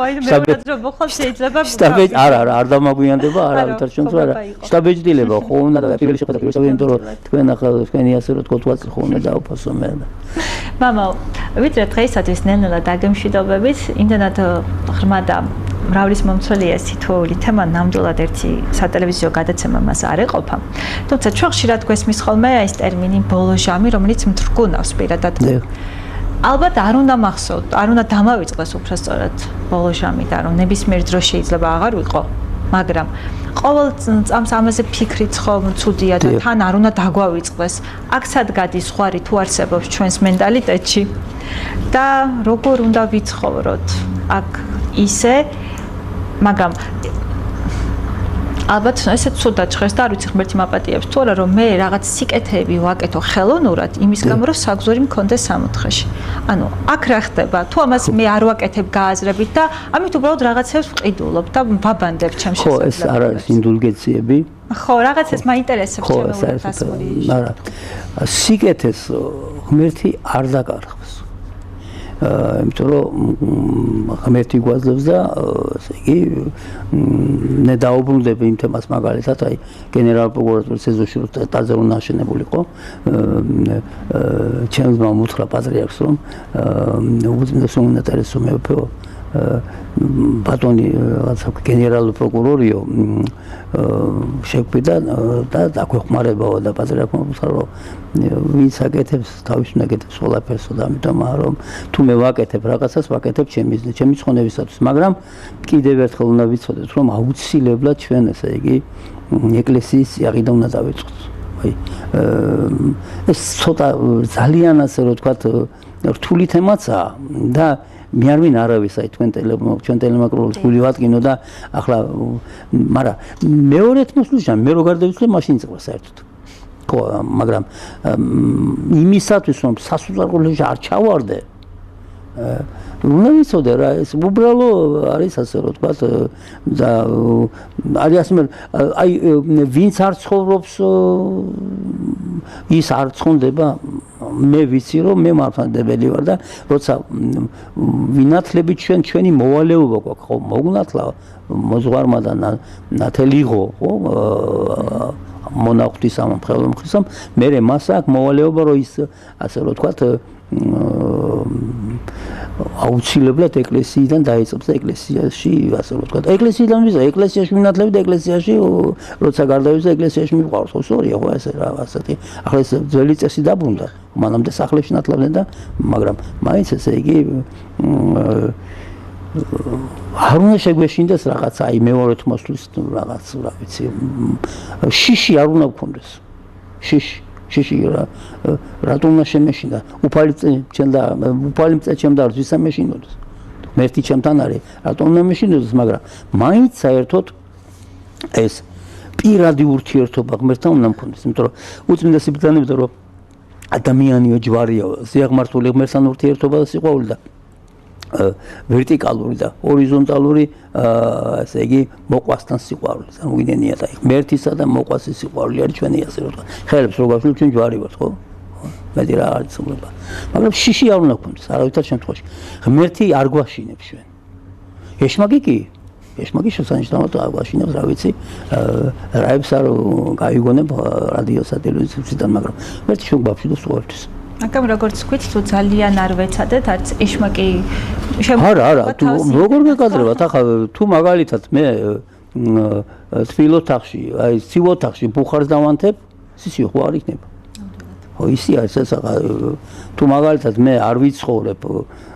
შტაბეჯ არ დამაგვიანდება არავითარ შემთხვევაში არა შტაბეჯდილება ხო უნდა და პირველი შეხვედრა პირველი იმიტომ რომ თქვენ ახლა თქვენი ასე რომ თქო თვალს ხო უნდა დაუფასო მე მამა ვიდრე დღეისათვის ნელ-ნელა დაგემშვიდობებით იმდანად ღრმა და მრავლის მომცველია ეს თითოეული თემა ნამდვილად ერთი სატელევიზიო გადაცემა მას არ ეყოფა თუმცა ჩვენ ხშირად გვესმის ხოლმე ეს ტერმინი ბოლო ჟამი რომელიც მთრგუნავს პირადად ალბათ არ უნდა მახსოვთ, არ უნდა დამავიწყდეს უბრალოდ ბოლო ჟამი და რომ ნებისმიერ დროს შეიძლება აღარ ვიყო, მაგრამ ყოველ წამს ამაზე ფიქრიც ხომ ცუდია და თან არ უნდა დაგვავიწყდეს. აქ სად გადის ზღვარი თუ არსებობს ჩვენს მენტალიტეტში და როგორ უნდა ვიცხოვროთ აქ ისე, მაგრამ ალბათ ესე ცუდ დაჭხერს და არ ვიცი ღმერთი მაპატიებს თუ არა რომ მე რაღაც სიკეთეები ვაკეთო ხელოვნურად იმის გამო რომ საგზური მქონდეს სამოთხეში. ანუ აქ რა ხდება? თუ ამას მე არ ვაკეთებ გააზრებით და ამით უბრალოდ რაღაცებს ვყიდულობ და ვაბანდებ ჩემს შესაძლებლობებს. ხო, ეს არ არის ინდულგენციები. ხო, რაღაც ეს მაინტერესებს ჩემი დასწრული. მაგრამ სიკეთეს ღმერთი არ დაკარგავს. იმიტომ რომ ღმერთი გვაძლევს და ესე იგი მე დაუბრუნდები იმ თემას მაგალითად აი გენერალ პროკურატურის ეზოში რომ ტაძარი უნაშენებულიყო ჩემს მამ უთხრა პატრიარქს რომ უძმეს უნეტარესო მეფეო ბატონი რაღაცა გენერალ პროკურორიო შეგვიდა და დაგვეხმარებაო და პატრიარქმა უთხრა რომ ვინც აკეთებს თავის ნაკეთებს ყველაფერს და ამიტომ რომ თუ მე ვაკეთებ რაღაცას ვაკეთებ ჩემი ცხონებისათვის მაგრამ კიდევ ერთხელ უნდა ვიცოდეთ რომ აუცილებლად ჩვენ ესე იგი ეკლესიის იაღიდან უნდა დავიწყოთ აი ეს ცოტა ძალიან ასე რომ ვთქვათ რთული თემაცაა და მე არ ვინ არავის აი ჩვენ ტელემაკროვის გული ვატკინო და ახლა მაგრამ მეორეთ მოსვლისთან მე რო გარდავიცვლე მაშინ წვა საერთოდ ხო მაგრამ იმისათვის რომ სასუწარყელში არ ჩავარდე უნდა ვიცოდე რა ეს უბრალო არის ასე რომ ვთქვათ და არის ასე აი ვინც არ ცხოვრობს ის არ ცხონდება მე ვიცი რომ მე მართლმადიდებელი ვარ და როცა ვინათლებით ჩვენი მოვალეობა გვაქვს ხო მოგნათლა მოძღვარმა და ნათელიღო ხო მონაღვთის ამ ხელმხისამ მე მას აქვს მოვალეობა რომ ის ასე რომ ვთქვათ აუცილებლად ეკლესიიდან დაიწყებს და ეკლესიაში ასე რომ ვთქვათ ეკლესიიდან ვიზა ეკლესიაში ვინათლები და ეკლესიაში როცა გარდავიზა ეკლესიაში მიყვარს ხო სწორია ხო ესე რა ასეთი ახლა ეს ძველი წესი დაბრუნდა მანამდე სახლებში ნათლავდნენ და მაგრამ მაინც ესე იგი არ უნდა შეგვეშინდეს რაღაც აი მეორეთ მოსვლის რაღაც რა ვიცი შიში არ უნდა გქონდეს შიში რატომ უნდა შემეშინდა უფალი მწე ჩემ და ვისა მეშინოდეს მერტი ჩემთან არის რატომ უნდა მეშინოდეს მაგრამ მაინც საერთოდ ეს პირადი ურთიერთობა ღმერთთან უნდა მქონდეს იმიტომ რომ უწმინდესი ბრძანებდა რომ ადამიანიო ჯვარიო სიაღმართული ღმერთთან ურთიერთობა და სიყვარული და ვერტიკალური და ჰორიზონტალური ესე იგი მოყვასთან სიყვარული წარმოგიდგენია და ღმერთისა და მოყვასის სიყვარული არის ჩვენი ასე რომ ვთქვა ხელებს რო გავშლით ჩვენ ჯვარი ვართ ხო მეტი რა არის ცნობება მაგრამ შიში არ უნდა გქონდეს არავითარ შემთხვევაში ღმერთი არ გვაშინებს ჩვენ ეშმაკი კი ეშმაკი შესანიშნავად არ გვაშინებს რა ვიცი რაებს არ გაიგონებ რადიო სატელევიზიიდან მაგრამ ღმერთი ჩვენ გვაფშინებს ყოველთვის აკამ როგორც ვქვით თუ ძალიან არ ვეცადეთ არც ეშმაკი არა თუ როგორ გეკადრებათ ახლა თუ მაგალითად მე თბილოთახში აი სივოთახში ბუხარს დავანთებ სისიო ხო არ იქნება ხო ისი არის ეს ახლა თუ მაგალითად მე არ ვიცხოვრებ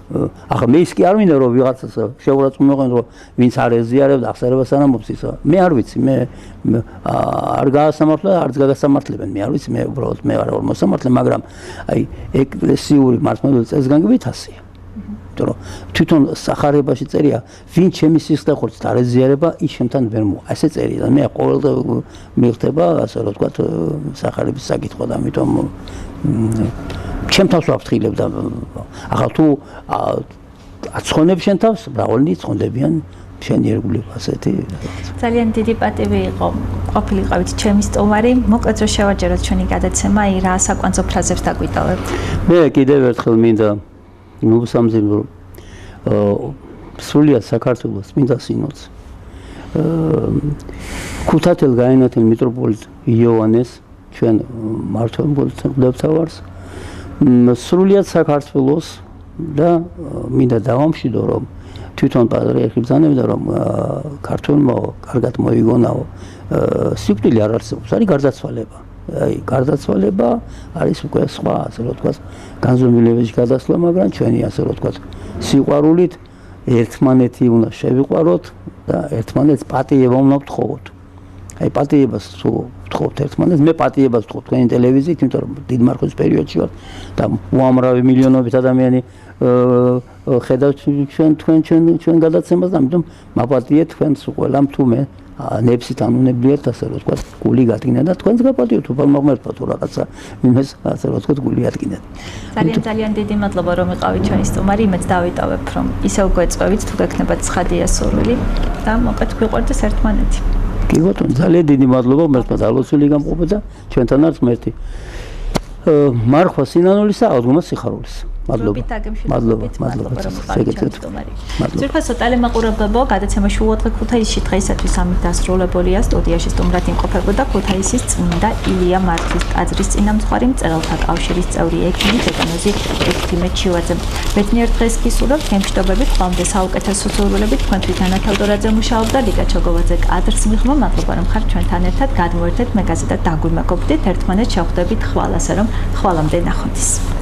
ახლა მე ის კი არ მინდა რომ ვიღაცას შეურაცხმოყენ რომ ვინც არ ეზიარებს ახსარებას ანამობს ისა მე არ ვიცი მე არ გაასამართლა არც გაგასამართლებენ მე არ ვიცი მე უბრალოდ მე არ ვარ მოსამართლე მაგრამ აი ეკლესიური მართლმადიდებლური წესგანგებით ასეა იმიტომ რომ თვითონ სახარებაში წერია ვინ ჩემი სისხლეხორცით არ ეზიარება ის შემთან ვერ მოვა ასე წერია და მე ყოველდღე მიხდება ასე რომ ვთქვათ სახარების საკითხვა და ამიტომ ჩემ თავს ვაფრთხილებ და ახლა თუ აცხონებ შენ თავს მრავალი ცხონდებიან შენი ერგულება ასეთი ძალიან დიდი პატივი იყო ყოფილიყავით ჩემი სტუმარი მოკლედ რომ შევაჯეროთ ჩვენი გადაცემა აი რა საკვანძო ფრაზებს დაგვიტოვებთ მე კიდევ ერთხელ მინდა მოვსამძიმრო სრულიად საქართველოს მინდა სინოდს ქუთათელ გაენათელ მიტროპოლიტ იოანეს ჩვენ მართლმადიდებლებს სრულიად საქართველოს და მინდა დავამშვიდო რომ თვითონ პატრიარქი ბრძანებდა რომ ქართველმა კარგად მოიგონაო სიკვდილი არ არსებობს არის გარდაცვალება აი გარდაცვალება არის უკვე სხვა ასე რომ ვთქვათ განზომილებაში გადასვლა მაგრამ ჩვენი ასე რომ ვთქვათ სიყვარულით ერთმანეთი უნდა შევიყვაროთ და ერთმანეთს პატიება უნდა ვთხოვოთ აი პატიებას თუ ვთხოვთ ერთმანეთს მე პატიებას ვთხოვ თქვენი ტელევიზიით იმიტომ რომ დიდ მარხვის პერიოდში ვარ და უამრავი მილიონობით ადამიანი ხედავთ ჩვენ გადაცემას და ამიტომ მაპატიეთ თქვენს ყველამ თუ მე ნებსით ანუნებლიათ ასე რომ ვთქვათ, გული გადგინა და თქვენს გაპატიოთ უფალმა ღმერთმა თუ რაღაცა იმას ასე რომ ვთქვათ, გული ადგინეთ. ძალიან დიდი მადლობა რომ იყავით ჩვენი სტუმარი, იმეც დავიტოვებ რომ ისევ გვეწვევით თუ გექნებათ ცხადია სურვილი და მოკლედ გვიყვარდეს ერთმანეთი. კი ბატონო, ძალიან დიდი მადლობა ღმერთმა დალოცვილი გამყოფა და ჩვენთან არის ღმერთი. მარხვა სინანულისა, აღდგომა სიხარულის. მადლობა. ძირფასო ტელემაყურებლებო, გადაცემა შუადღე ქუთაისში დღეისათვის ამით დასრულებულია. სტუდიაში სტუმრად იმყოფებოდა ქუთაისის წმინდა ილია მართვის ტაძრის წინამძღვარი, მწერალთა კავშირის წევრი ექიმი დეკანოზი ექვთიმე ჩივაძე. ბედნიერ დღეს გისურვებთ, გემშვიდობებით, ხვამდე საუკეთესო სურვილებით, თქვენთვის ანა თევდორაძე მუშაობდა, ლიკა ჩოგოვაძე კადრს მიღმა. მადლობა რომ ხართ ჩვენთან ერთად, გადმოვერთეთ, მე გაზეთა დაგვიმეგობრდით, ერთმანეთს შევხვდებით ხვალ, ასე რომ ხვალამდე ნახვამდის.